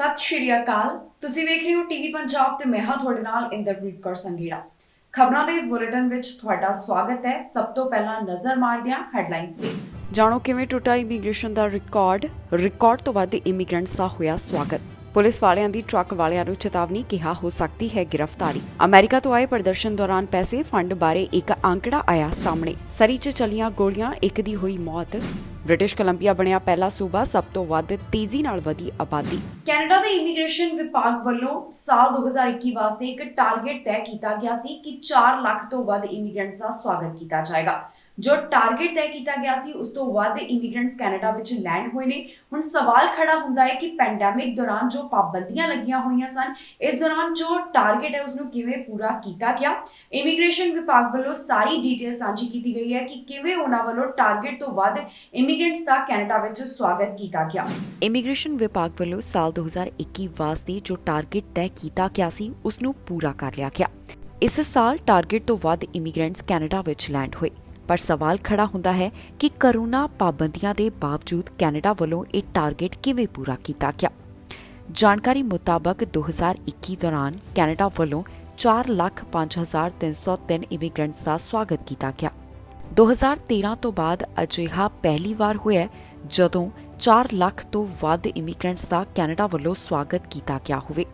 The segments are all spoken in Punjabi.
ਸਤਿ ਸ਼੍ਰੀ ਅਕਾਲ। ਤੁਸੀਂ ਵੇਖ ਰਹੇ ਹੋ ਟੀਵੀ ਪੰਜਾਬ ਤੇ ਮੈਂ ਹਾਂ ਤੁਹਾਡੇ ਨਾਲ ਇੰਦਰਪ੍ਰੀਤ ਕੌਰ ਸੰਘੇੜਾ। ਖਬਰਾਂ ਦੇ ਇਸ ਬੁਲੇਟਿਨ ਵਿੱਚ ਤੁਹਾਡਾ ਸਵਾਗਤ ਹੈ। ਸਭ ਤੋਂ ਪਹਿਲਾਂ ਨਜ਼ਰ ਮਾਰਦੇ ਹਾਂ ਹੈਡਲਾਈਨਸ ਤੇ। ਜਾਣੋ ਕਿਵੇਂ ਟੁੱਟਾ ਇਮੀਗ੍ਰੇਸ਼ਨ ਦਾ ਰਿਕਾਰਡ ਤੋਂ ਵੱਧ ਇਮੀਗ੍ਰੈਂਟਸ ਦਾ ਹੋਇਆ ਸਵਾਗਤ। ਪੁਲਿਸ ਵਾਲਿਆਂ ਦੀ ਟਰੱਕ ਵਾਲਿਆਂ ਨੂੰ ਚੇਤਾਵਨੀ, ਕਿਹਾ ਹੋ ਸਕਦੀ ਹੈ ਗ੍ਰਿਫਤਾਰੀ। ਅਮਰੀਕਾ ਤੋਂ ਆਏ ਪ੍ਰਦਰਸ਼ਨ ਦੌਰਾਨ ਪੈਸੇ ਫੰਡ ਬਾਰੇ ਇੱਕ ਅੰਕੜਾ ਆਇਆ ਸਾਹਮਣੇ। ਸਰੀ 'ਚ ਚੱਲੀਆਂ ਗੋਲੀਆਂ, ਇੱਕ ਦੀ ਹੋਈ ਮੌਤ। ਬ੍ਰਿਟਿਸ਼ ਕੋਲੰਬੀਆ ਬਣਿਆ ਪਹਿਲਾ ਸੂਬਾ, ਸਭ ਤੋਂ ਵੱਧ ਤੇਜ਼ੀ ਨਾਲ ਵਧੀ ਆਬਾਦੀ। ਕੈਨੇਡਾ ਦੇ ਇਮੀਗ੍ਰੇਸ਼ਨ ਵਿਭਾਗ ਵੱਲੋਂ ਸਾਲ 2021 ਵਾਸਤੇ ਇੱਕ ਟਾਰਗੇਟ ਤੈਅ ਕੀਤਾ ਗਿਆ ਸੀ ਕਿ 4 ਲੱਖ ਤੋਂ ਵੱਧ ਇਮੀਗ੍ਰੈਂਟਸ ਦਾ ਸਵਾਗਤ ਕੀਤਾ ਜਾਏਗਾ। ਜੋ ਟਾਰਗੇਟ ਤੈਅ ਕੀਤਾ ਗਿਆ ਸੀ ਉਸ ਤੋਂ ਵੱਧ ਇਮੀਗ੍ਰੈਂਟਸ ਕੈਨੇਡਾ ਵਿੱਚ ਲੈਂਡ ਹੋਏ ਨੇ। ਹੁਣ ਸਵਾਲ ਖੜਾ ਹੁੰਦਾ ਹੈ ਕਿ ਪੈਂਡੈਮਿਕ ਦੌਰਾਨ ਜੋ ਪਾਬੰਦੀਆਂ ਲੱਗੀਆਂ ਹੋਈਆਂ ਸਨ, ਇਸ ਦੌਰਾਨ ਜੋ ਟਾਰਗੇਟ ਹੈ ਉਸ ਨੂੰ ਕਿਵੇਂ ਪੂਰਾ ਕੀਤਾ ਗਿਆ। ਇਮੀਗ੍ਰੇਸ਼ਨ ਵਿਭਾਗ ਵੱਲੋਂ ਸਾਰੀ ਡਿਟੇਲ ਸਾਂਝੀ ਕੀਤੀ ਗਈ ਹੈ ਕਿ ਕਿਵੇਂ ਉਹਨਾਂ ਵੱਲੋਂ ਟਾਰਗੇਟ ਤੋਂ ਵੱਧ ਇਮੀਗ੍ਰੈਂਟਸ ਦਾ ਕੈਨੇਡਾ ਵਿੱਚ ਸਵਾਗਤ ਕੀਤਾ ਗਿਆ। ਇਮੀਗ੍ਰੇਸ਼ਨ ਵਿਭਾਗ ਵੱਲੋਂ ਸਾਲ 2021 ਵਾਸਤੇ ਜੋ ਟਾਰਗੇਟ ਤੈਅ ਕੀਤਾ ਗਿਆ ਸੀ ਉਸ ਨੂੰ ਪੂਰਾ ਕਰ ਲਿਆ ਗਿਆ। ਇਸ ਸਾਲ ਟਾਰਗੇਟ ਤੋਂ ਵੱਧ ਇਮੀਗ੍ਰੈਂਟਸ ਕੈਨੇਡਾ ਵਿੱਚ ਲੈਂਡ ਹੋਏ, ਪਰ ਸਵਾਲ ਖੜਾ ਹੁੰਦਾ ਹੈ ਕਿ ਕਰੋਨਾ ਪਾਬੰਦੀਆਂ ਦੇ ਬਾਵਜੂਦ ਕੈਨੇਡਾ ਵੱਲੋਂ ਇਹ ਟਾਰਗੇਟ ਕਿਵੇਂ ਪੂਰਾ ਕੀਤਾ ਗਿਆ। ਜਾਣਕਾਰੀ ਮੁਤਾਬਕ 2021 ਦੌਰਾਨ ਕੈਨੇਡਾ ਵੱਲੋਂ 4,05,303 ਇਮੀਗ੍ਰੈਂਟਸ ਦਾ ਸਵਾਗਤ ਕੀਤਾ ਗਿਆ। 2013 ਤੋਂ ਬਾਅਦ ਅਜਿਹਾ ਪਹਿਲੀ ਵਾਰ ਹੋਇਆ ਜਦੋਂ 4 ਲੱਖ ਤੋਂ ਵੱਧ ਇਮੀਗ੍ਰੈਂਟਸ ਦਾ ਕੈਨੇਡਾ ਵੱਲੋਂ ਸਵਾਗਤ ਕੀਤਾ ਗਿਆ ਹੋਵੇ।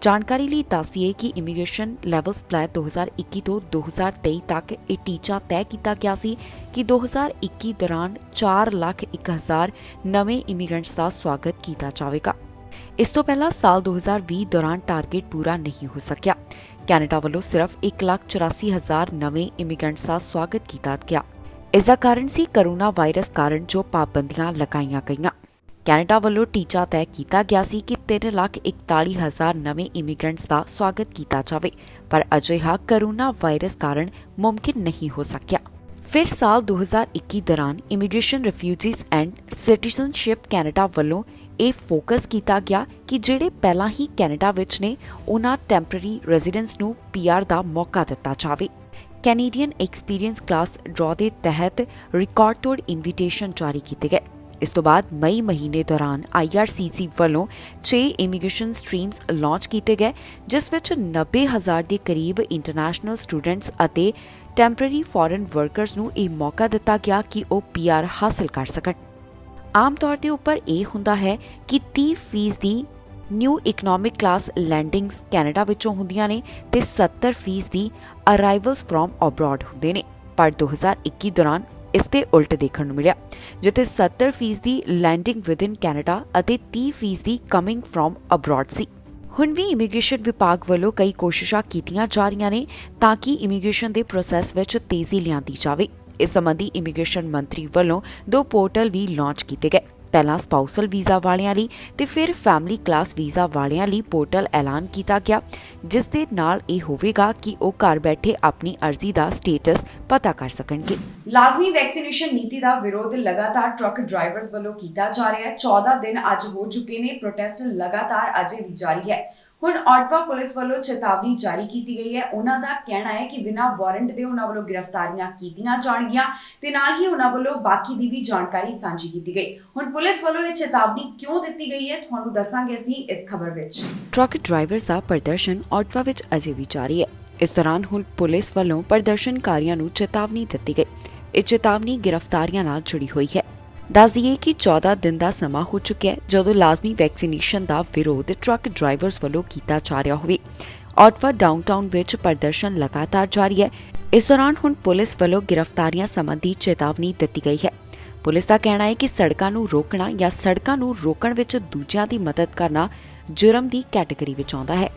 ਜਾਣਕਾਰੀ ਲਈ ਦੱਸੀਏ ਕਿ ਇਮੀਗ੍ਰੇਸ਼ਨ ਲੈਵਲਸ ਪਲਾਨ 2021 ਤੋਂ 2023 ਤੱਕ ਇਹ ਟੀਚਾ ਤੈਅ ਕੀਤਾ ਗਿਆ ਸੀ ਕਿ 2021 ਦੌਰਾਨ 4,01,000 ਨਵੇਂ ਇਮੀਗ੍ਰੈਂਟਸ ਦਾ ਸਵਾਗਤ ਕੀਤਾ ਜਾਵੇਗਾ। ਇਸ ਤੋਂ ਪਹਿਲਾਂ ਸਾਲ 2020 ਦੌਰਾਨ ਟਾਰਗੇਟ ਪੂਰਾ ਨਹੀਂ ਹੋ ਸਕਿਆ। ਕੈਨੇਡਾ ਵੱਲੋਂ ਸਿਰਫ 1,84,000 ਨਵੇਂ ਇਮੀਗ੍ਰੈਂਟਸ ਦਾ ਸਵਾਗਤ ਕੀਤਾ ਗਿਆ। ਇਸ ਦਾ ਕਾਰਨ ਸੀ ਕਰੋਨਾ ਵਾਇਰਸ ਕਾਰਨ ਜੋ ਪਾਬੰਦੀਆਂ ਲਗਾਈਆਂ ਗਈਆਂ। ਕੈਨੇਡਾ ਵੱਲੋਂ ਟੀਚਾ ਤੈਅ ਕੀਤਾ ਗਿਆ ਸੀ ਕਿ 3,41,000 ਨਵੇਂ ਇਮੀਗ੍ਰੈਂਟਸ ਦਾ ਸਵਾਗਤ ਕੀਤਾ ਜਾਵੇ, ਪਰ ਅਜਿਹਾ ਕਰੋਨਾ ਵਾਇਰਸ ਕਾਰਨ ਮੁਮਕਿਨ ਨਹੀਂ ਹੋ ਸਕਿਆ। ਫਿਰ ਸਾਲ 2021 ਦੌਰਾਨ immigration, refugees and citizenship Canada ਵੱਲੋਂ ਇਹ ਫੋਕਸ ਕੀਤਾ ਗਿਆ ਕਿ ਜਿਹੜੇ ਪਹਿਲਾਂ ਹੀ ਕੈਨੇਡਾ ਵਿੱਚ ਨੇ ਉਹਨਾਂ ਟੈਂਪਰੇਰੀ ਰੈਜ਼ੀਡੈਂਟਸ ਨੂੰ PR ਦਾ ਮੌਕਾ ਦਿੱਤਾ ਜਾਵੇ। ਕੈਨੇਡੀਅਨ ਐਕਸਪੀਰੀਅੰਸ ਕਲਾਸ ਡਰਾਅ ਦੇ ਤਹਿਤ ਰਿਕਾਰਡ ਤੋੜ ਇਨਵੀਟੇਸ਼ਨ ਜਾਰੀ ਕੀਤੇ ਗਏ। ਇਸ ਤੋਂ ਬਾਅਦ ਮਈ ਮਹੀਨੇ ਦੌਰਾਨ IRCC ਵੱਲੋਂ 6 ਇਮੀਗ੍ਰੇਸ਼ਨ ਸਟਰੀਮਸ ਲਾਂਚ ਕੀਤੇ ਗਏ, ਜਿਸ ਵਿੱਚ 90,000 ਦੇ ਕਰੀਬ ਇੰਟਰਨੈਸ਼ਨਲ ਸਟੂਡੈਂਟਸ ਅਤੇ ਟੈਂਪਰੇਰੀ ਫੋਰਨ ਵਰਕਰਸ ਨੂੰ ਇਹ ਮੌਕਾ ਦਿੱਤਾ ਗਿਆ ਕਿ ਉਹ PR ਹਾਸਲ ਕਰ ਸਕਣ। ਆਮ ਤੌਰ ਦੇ ਉੱਪਰ ਇਹ ਹੁੰਦਾ ਹੈ ਕਿ 30% ਦੀ ਨਿਊ ਇਕਨੋਮਿਕ ਕਲਾਸ ਲੈਂਡਿੰਗਸ ਕੈਨੇਡਾ ਵਿੱਚੋਂ ਹੁੰਦੀਆਂ ਨੇ ਤੇ 70% ਦੀ ਅਰਾਈਵਲਸ ਫਰੋਮ ਅਬਰੋਡ ਹੁੰਦੇ ਨੇ, ਪਰ 2021 ਦੌਰਾਨ ਇਸ ਦੇ ਉਲਟ ਦੇਖਣ ਨੂੰ ਮਿਲਿਆ, ਜਿੱਥੇ 70% ਦੀ ਲੈਂਡਿੰਗ ਵਿਦਿਨ ਕੈਨੇਡਾ ਅਤੇ 30% ਦੀ ਕਮਿੰਗ ਫਰੋਮ ਅਬਰੋਡ ਸੀ। ਹੁਣ ਵੀ ਇਮੀਗ੍ਰੇਸ਼ਨ ਵਿਭਾਗ ਵੱਲੋਂ ਕਈ ਕੋਸ਼ਿਸ਼ਾਂ ਕੀਤੀਆਂ ਜਾ ਰਹੀਆਂ ਨੇ ਤਾਂ ਕਿ ਇਮੀਗ੍ਰੇਸ਼ਨ ਦੇ ਪ੍ਰੋਸੈਸ ਵਿੱਚ ਤੇਜ਼ੀ ਲਿਆਂਦੀ ਜਾਵੇ। ਇਸ ਸੰਬੰਧੀ ਇਮੀਗ੍ਰੇਸ਼ਨ ਮੰਤਰੀ ਵੱਲੋਂ 2 ਪੋਰਟਲ ਵੀ ਲਾਂਚ ਕੀਤੇ ਗਏ। ਪਹਿਲਾਂ ਸਪਾਊਸਲ ਵੀਜ਼ਾ ਵਾਲਿਆਂ ਲਈ ਤੇ ਫਿਰ ਫੈਮਿਲੀ ਕਲਾਸ ਵੀਜ਼ਾ ਵਾਲਿਆਂ ਲਈ ਪੋਰਟਲ ਐਲਾਨ ਕੀਤਾ ਗਿਆ, ਜਿਸ ਦੇ ਨਾਲ ਇਹ ਹੋਵੇਗਾ ਕਿ ਉਹ ਘਰ ਬੈਠੇ ਆਪਣੀ ਅਰਜ਼ੀ ਦਾ ਸਟੇਟਸ ਪਤਾ ਕਰ ਸਕਣਗੇ। ਲਾਜ਼ਮੀ ਵੈਕਸੀਨੇਸ਼ਨ ਨੀਤੀ ਦਾ ਵਿਰੋਧ ਲਗਾਤਾਰ ਟਰੱਕ ਡਰਾਈਵਰਸ ਵੱਲੋਂ ਕੀਤਾ ਜਾ ਰਿਹਾ ਹੈ। 14 ਦਿਨ ਅੱਜ ਹੋ ਚੁੱਕੇ ਨੇ। ਪ੍ਰੋਟੈਸਟ ਲਗਾਤਾਰ ਅਜੇ ਵੀ ਜਾਰੀ ਹੈ। ਹੁਣ ਆਟਵਾ ਪੁਲਿਸ ਵੱਲੋਂ ਚੇਤਾਵਨੀ ਜਾਰੀ ਕੀਤੀ ਗਈ ਹੈ। ਉਹਨਾਂ ਦਾ ਕਹਿਣਾ ਹੈ ਕਿ ਬਿਨਾਂ ਵਾਰੰਟ ਦੇ ਉਹਨਾਂ ਵੱਲੋਂ ਗ੍ਰਿਫਤਾਰੀਆਂ ਕੀਤੀਆਂ ਜਾਣਗੀਆਂ ਤੇ ਨਾਲ ਹੀ ਉਹਨਾਂ ਵੱਲੋਂ ਬਾਕੀ ਦੀ ਵੀ ਜਾਣਕਾਰੀ ਸਾਂਝੀ ਕੀਤੀ ਗਈ। ਹੁਣ ਪੁਲਿਸ ਵੱਲੋਂ ਇਹ ਚੇਤਾਵਨੀ ਕਿਉਂ ਦਿੱਤੀ ਗਈ ਹੈ, ਤੁਹਾਨੂੰ ਦੱਸਾਂਗੇ ਅਸੀਂ ਇਸ ਖਬਰ ਵਿੱਚ। ਟਰੱਕ ਡਰਾਈਵਰਸ ਦਾ ਪ੍ਰਦਰਸ਼ਨ ਆਟਵਾ ਵਿੱਚ ਅਜੇ ਵੀ ਜਾਰੀ ਹੈ। ਇਸ ਦੌਰਾਨ ਹੁਣ ਪੁਲਿਸ ਵੱਲੋਂ ਪ੍ਰਦਰਸ਼ਨਕਾਰੀਆਂ ਨੂੰ ਚੇਤਾਵਨੀ ਦਿੱਤੀ ਗਈ। ਇਹ ਚੇਤਾਵਨੀ ਗ੍ਰਿਫਤਾਰੀਆਂ ਨਾਲ ਜੁੜੀ ਹੋਈ ਹੈ। ਦੱਸ ਦਈਏ ਕਿ 14 ਦਿਨ ਦਾ ਸਮਾਂ ਹੋ ਚੁੱਕਿਆ ਹੈ ਜਦੋਂ ਲਾਜ਼ਮੀ ਵੈਕਸੀਨੇਸ਼ਨ ਦਾ ਵਿਰੋਧ ਟਰੱਕ ਡਰਾਈਵਰਸ ਵੱਲੋਂ ਕੀਤਾ ਜਾ ਰਿਹਾ ਹੋਵੇ। ਆਟਵਾ ਡਾਊਨਟਾਊਨ ਵਿੱਚ ਪ੍ਰਦਰਸ਼ਨ ਲਗਾਤਾਰ ਜਾਰੀ ਹੈ। ਇਸ ਦੌਰਾਨ ਹੁਣ ਪੁਲਿਸ ਵੱਲੋਂ ਗ੍ਰਿਫਤਾਰੀਆਂ ਸੰਬੰਧੀ ਚੇਤਾਵਨੀ ਦਿੱਤੀ ਗਈ ਹੈ। ਪੁਲਿਸ ਦਾ ਕਹਿਣਾ ਹੈ ਕਿ ਸੜਕਾਂ ਨੂੰ ਰੋਕਣਾ ਜਾਂ ਸੜਕਾਂ ਨੂੰ ਰੋਕਣ ਵਿੱਚ ਦੂਜਿਆਂ ਦੀ ਮਦਦ ਕਰਨਾ ਜੁਰਮ ਦੀ ਕੈਟੇਗਰੀ ਵਿੱਚ ਆਉਂਦਾ ਹੈ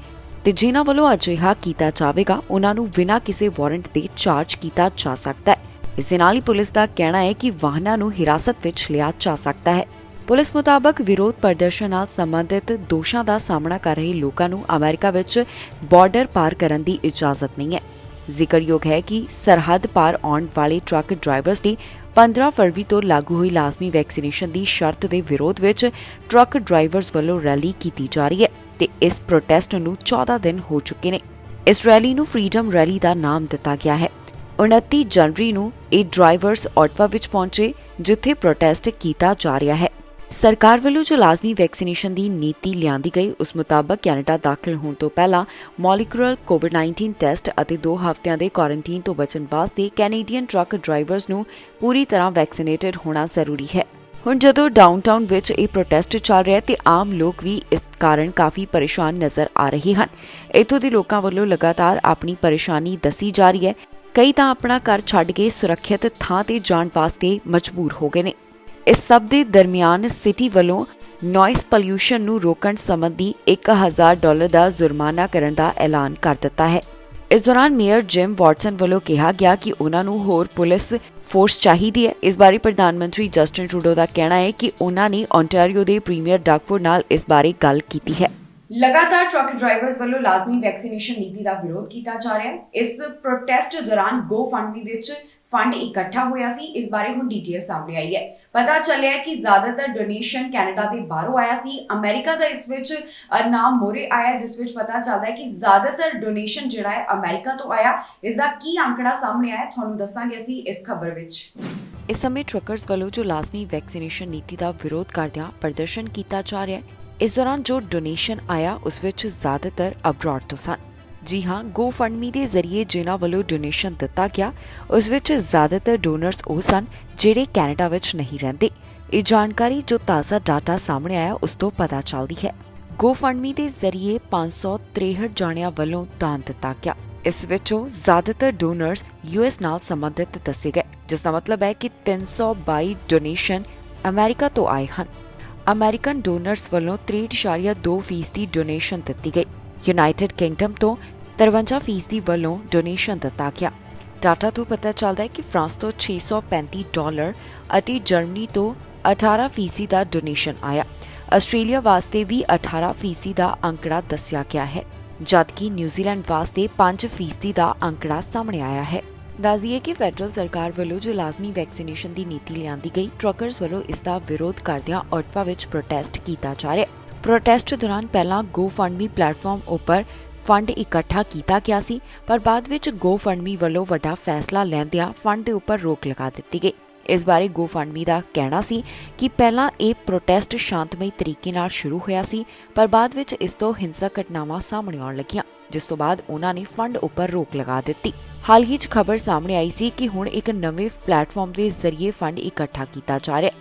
ਤੇ ਜਿਨ੍ਹਾਂ ਵੱਲੋਂ ਅਜਿਹਾ ਕੀਤਾ ਜਾਵੇਗਾ ਉਹਨਾਂ ਨੂੰ ਬਿਨਾਂ ਕਿਸੇ ਵਾਰੰਟ ਦੇ ਚਾਰਜ ਕੀਤਾ ਜਾ ਸਕਦਾ ਹੈ। ਇਸ ਦੇ ਨਾਲ ਹੀ ਪੁਲਿਸ ਦਾ ਕਹਿਣਾ ਹੈ ਕਿ ਵਾਹਨਾਂ ਨੂੰ ਹਿਰਾਸਤ ਵਿੱਚ ਲਿਆ ਜਾ ਸਕਦਾ ਹੈ। ਪੁਲਿਸ ਮੁਤਾਬਕ ਵਿਰੋਧ ਪ੍ਰਦਰਸ਼ਨ ਨਾਲ ਸੰਬੰਧਿਤ ਦੋਸ਼ਾਂ ਦਾ ਸਾਹਮਣਾ ਕਰ ਰਹੇ ਲੋਕਾਂ ਨੂੰ ਅਮਰੀਕਾ ਵਿੱਚ ਬਾਰਡਰ ਪਾਰ ਕਰਨ ਦੀ ਇਜਾਜ਼ਤ ਨਹੀਂ ਹੈ। ਜ਼ਿਕਰਯੋਗ ਹੈ ਕਿ ਸਰਹੱਦ ਪਾਰ ਆਉਣ ਵਾਲੇ ਟਰੱਕ ਡਰਾਈਵਰਸ ਦੀ 15 ਫਰਵਰੀ ਤੋਂ ਲਾਗੂ ਹੋਈ ਲਾਜ਼ਮੀ ਵੈਕਸੀਨੇਸ਼ਨ ਦੀ ਸ਼ਰਤ ਦੇ ਵਿਰੋਧ ਵਿੱਚ ਟਰੱਕ ਡਰਾਈਵਰਸ ਵੱਲੋਂ ਰੈਲੀ ਕੀਤੀ ਜਾ ਰਹੀ ਹੈ ਤੇ ਇਸ ਪ੍ਰੋਟੈਸਟ ਨੂੰ 14 ਦਿਨ ਹੋ ਚੁੱਕੇ ਨੇ। ਇਸ ਰੈਲੀ ਨੂੰ ਫਰੀडम ਰੈਲੀ ਦਾ ਨਾਮ ਦਿੱਤਾ ਗਿਆ ਹੈ। 29 ਜਨਵਰੀ ਨੂੰ ਇਹ ਡਰਾਈਵਰਸ ਆਟਵਾ ਵਿੱਚ ਪਹੁੰਚੇ, ਜਿੱਥੇ ਪ੍ਰੋਟੈਸਟ ਕੀਤਾ ਜਾ ਰਿਹਾ ਹੈ। ਸਰਕਾਰ ਵੱਲੋਂ ਜੋ ਲਾਜ਼ਮੀ ਵੈਕਸੀਨੇਸ਼ਨ ਦੀ ਨੀਤੀ ਲਿਆਂਦੀ ਗਈ ਉਸ ਮੁਤਾਬਕ ਕੈਨੇਡਾ ਦਾਖਲ ਹੋਣ ਤੋਂ ਪਹਿਲਾਂ ਮੋਲੀਕੂਲਰ ਕੋਵਿਡ-19 ਟੈਸਟ ਅਤੇ 2 ਹਫ਼ਤਿਆਂ ਦੇ ਕੁਆਰੰਟਾਈਨ ਤੋਂ ਬਚਣ ਵਾਸਤੇ ਕੈਨੇਡੀਅਨ ਟਰੱਕ ਡਰਾਈਵਰਜ਼ ਨੂੰ ਪੂਰੀ ਤਰ੍ਹਾਂ ਵੈਕਸੀਨੇਟਡ ਹੋਣਾ ਜ਼ਰੂਰੀ ਹੈ। ਹੁਣ ਜਦੋਂ ਡਾਊਨਟਾਊਨ ਵਿੱਚ ਇਹ ਪ੍ਰੋਟੈਸਟ ਚੱਲ ਰਿਹਾ ਤੇ ਆਮ ਲੋਕ ਵੀ ਇਸ ਕਾਰਨ ਕਾਫੀ ਪਰੇਸ਼ਾਨ ਨਜ਼ਰ ਆ ਰਹੇ ਹਨ। ਇੱਥੋਂ ਦੇ ਲੋਕਾਂ ਵੱਲੋਂ ਲਗਾਤਾਰ ਆਪਣੀ ਪਰੇਸ਼ਾਨੀ ਦੱਸੀ ਜਾ ਰਹੀ ਹੈ। ਕਈ ਤਾਂ ਆਪਣਾ ਘਰ ਛੱਡ ਕੇ ਸੁਰੱਖਿਅਤ ਥਾਂ ਤੇ ਜਾਣ ਵਾਸਤੇ ਮਜਬੂਰ ਹੋ ਗਏ ਨੇ। ਇਸ ਸਭ ਦੇ ਦਰਮਿਆਨ ਸਿਟੀ ਵੱਲੋਂ ਨੋਇਸ ਪੋਲਿਊਸ਼ਨ ਨੂੰ ਰੋਕਣ ਸੰਬੰਧੀ $1000 ਦਾ ਜੁਰਮਾਨਾ ਕਰਨ ਦਾ ਐਲਾਨ ਕਰ ਦਿੱਤਾ ਹੈ। ਇਸ ਦੌਰਾਨ ਮੇਅਰ ਜਿਮ ਵਾਟਸਨ ਵੱਲੋਂ ਕਿਹਾ ਗਿਆ ਕਿ ਉਹਨਾਂ ਨੂੰ ਹੋਰ ਪੁਲਿਸ ਫੋਰਸ ਚਾਹੀਦੀ ਹੈ। ਇਸ ਬਾਰੇ ਪ੍ਰਧਾਨ ਮੰਤਰੀ ਜਸਟਿਨ ਟਰੂਡੋ ਦਾ ਕਹਿਣਾ ਹੈ ਕਿ ਉਹਨਾਂ ਨੇ ਓਨਟਾਰੀਓ ਦੇ ਪ੍ਰੀਮੀਅਰ ਡਗਫੋਰਡ ਨਾਲ ਇਸ ਬਾਰੇ ਗੱਲ ਕੀਤੀ ਹੈ। ਲਗਾਤਾਰ ਟਰੱਕ ਡਰਾਈਵਰਜ਼ ਵੱਲੋਂ ਲਾਜ਼ਮੀ ਵੈਕਸੀਨੇਸ਼ਨ ਨੀਤੀ ਦਾ ਵਿਰੋਧ ਕੀਤਾ ਜਾ ਰਿਹਾ ਹੈ। ਇਸ ਪ੍ਰੋਟੈਸਟ ਦੌਰਾਨ GoFundMe ਵਿੱਚ ਫੰਡ ਇਕੱਠਾ ਹੋਇਆ ਸੀ। ਇਸ ਬਾਰੇ ਹੁਣ ਡਿਟੇਲ ਸਾਹਮਣੇ ਆਈ ਹੈ। ਪਤਾ ਚੱਲਿਆ ਕਿ ਜ਼ਿਆਦਾਤਰ ਡੋਨੇਸ਼ਨ ਕੈਨੇਡਾ ਦੇ ਬਾਹਰੋਂ ਆਇਆ ਸੀ। ਅਮਰੀਕਾ ਦਾ ਇਸ ਵਿੱਚ ਨਾਮ ਮੋਰੇ ਆਇਆ, ਜਿਸ ਵਿੱਚ ਪਤਾ ਚੱਲਦਾ ਹੈ ਕਿ ਜ਼ਿਆਦਾਤਰ ਡੋਨੇਸ਼ਨ ਜਿਹੜਾ ਹੈ ਅਮਰੀਕਾ ਤੋਂ ਆਇਆ। ਇਸ ਦਾ ਕੀ ਅੰਕੜਾ ਸਾਹਮਣੇ ਆਇਆ ਤੁਹਾਨੂੰ ਦੱਸਾਂਗੇ ਅਸੀਂ ਇਸ ਖਬਰ ਵਿੱਚ। ਇਸ ਸਮੇਂ ਟਰੱਕਰਜ਼ ਵੱਲੋਂ ਜੋ ਲਾਜ਼ਮੀ ਵੈਕਸੀਨੇਸ਼ਨ ਨੀਤੀ ਦਾ ਵਿਰੋਧ ਕਰਦਿਆਂ ਪ੍ਰਦਰਸ਼ਨ ਕੀਤਾ ਜਾ ਰਿਹਾ ਹੈ। ਇਸ ਦੌਰਾਨ ਜੋ ਡੋਨੇਸ਼ਨ ਆਇਆ ਉਸ ਵਿੱਚ ਜ਼ਿਆਦਾਤਰ ਅਬਰੋਡ ਤੋਂ ਸਨ। ਜੀ ਹਾਂ, GoFundMe ਦੇ ਜ਼ਰੀਏ ਜਿਨ੍ਹਾਂ ਵੱਲੋਂ ਡੋਨੇਸ਼ਨ ਦਿੱਤਾ ਗਿਆ ਉਸ ਵਿੱਚ ਜ਼ਿਆਦਾਤਰ ਡੋਨਰਸ ਉਹ ਸਨ ਜਿਹੜੇ ਕੈਨੇਡਾ ਵਿੱਚ ਨਹੀਂ ਰਹਿੰਦੇ। ਇਹ ਜਾਣਕਾਰੀ ਜੋ ਤਾਜ਼ਾ ਡਾਟਾ ਸਾਹਮਣੇ ਆਇਆ ਉਸ ਤੋਂ ਪਤਾ ਚੱਲਦੀ ਹੈ। GoFundMe ਦੇ ਜ਼ਰੀਏ 563 ਜਾਣਿਆਂ ਵੱਲੋਂ ਦਾਨ ਦਿੱਤਾ ਗਿਆ। ਇਸ ਵਿੱਚੋਂ ਜ਼ਿਆਦਾਤਰ ਡੋਨਰਸ US ਨਾਲ ਸੰਬੰਧਿਤ ਦੱਸੇ ਗਏ, ਜਿਸ ਦਾ ਮਤਲਬ ਹੈ ਕਿ 322 ਡੋਨੇਸ਼ਨ ਅਮਰੀਕਾ ਤੋਂ ਆਏ ਹਨ। ਅਮਰੀਕਨ ਡੋਨਰਸ ਵੱਲੋਂ 63.2% ਡੋਨੇਸ਼ਨ ਦਿੱਤੀ ਗਈ। ਯੂਨਾਈਟਿਡ ਕਿੰਗਡਮ ਤੋਂ 53% ਵੱਲੋਂ ਡੋਨੇਸ਼ਨ ਦਿੱਤਾ ਗਿਆ। ਡਾਟਾ ਤੋਂ ਪਤਾ ਚੱਲਦਾ ਹੈ ਕਿ ਫਰਾਂਸ ਤੋਂ $635 ਅਤੇ ਜਰਮਨੀ ਤੋਂ 18% ਦਾ ਡੋਨੇਸ਼ਨ ਆਇਆ। ਆਸਟ੍ਰੇਲੀਆ ਵਾਸਤੇ ਵੀ 18% ਦਾ ਅੰਕੜਾ ਦੱਸਿਆ ਗਿਆ ਹੈ, ਜਦਕਿ ਨਿਊਜ਼ੀਲੈਂਡ ਵਾਸਤੇ 5% ਦਾ ਅੰਕੜਾ ਸਾਹਮਣੇ ਆਇਆ ਹੈ। ਦੱਸ ਦਈਏ ਕਿ ਫੈਡਰਲ ਸਰਕਾਰ ਵੱਲੋਂ ਜੋ ਲਾਜ਼ਮੀ ਵੈਕਸੀਨੇਸ਼ਨ ਦੀ ਨੀਤੀ ਲਿਆਂਦੀ ਗਈ, ਟਰੱਕਰਜ਼ ਵੱਲੋਂ ਇਸ ਦਾ ਵਿਰੋਧ ਕਰਦਿਆਂ ਓਟਵਾ ਵਿੱਚ ਪ੍ਰੋਟੈਸਟ ਕੀਤਾ ਜਾ ਰਿਹਾ। ਪ੍ਰੋਟੈਸਟ ਦੌਰਾਨ ਪਹਿਲਾਂ GoFundMe ਪਲੇਟਫਾਰਮ ਉੱਪਰ ਫੰਡ ਇਕੱਠਾ ਕੀਤਾ ਗਿਆ ਸੀ, ਪਰ ਬਾਅਦ ਵਿੱਚ GoFundMe ਵੱਲੋਂ ਵੱਡਾ ਫੈਸਲਾ ਲੈਂਦਿਆਂ ਫੰਡ ਦੇ ਉੱਪਰ ਰੋਕ ਲਗਾ ਦਿੱਤੀ ਗਈ। ਇਸ ਬਾਰੇ GoFundMe ਦਾ ਕਹਿਣਾ ਸੀ ਕਿ ਪਹਿਲਾਂ ਇਹ ਪ੍ਰੋਟੈਸਟ ਸ਼ਾਂਤਮਈ ਤਰੀਕੇ ਨਾਲ ਸ਼ੁਰੂ ਹੋਇਆ ਸੀ, ਪਰ ਬਾਅਦ ਵਿੱਚ ਇਸ ਤੋਂ ਹਿੰਸਕ ਘਟਨਾਵਾਂ ਸਾਹਮਣੇ ਆਉਣ ਲੱਗੀਆਂ, ਜਿਸ ਤੋਂ ਬਾਅਦ ਉਹਨਾਂ ਨੇ ਫੰਡ ਉੱਪਰ ਰੋਕ ਲਗਾ ਦਿੱਤੀ। ਹਾਲ ਹੀ 'ਚ ਖਬਰ ਸਾਹਮਣੇ ਆਈ ਸੀ ਕਿ ਹੁਣ ਇੱਕ ਨਵੇਂ ਪਲੇਟਫਾਰਮ ਦੇ ਜ਼ਰੀਏ ਫੰਡ ਇਕੱਠਾ ਕੀਤਾ ਜਾ ਰਿਹਾ,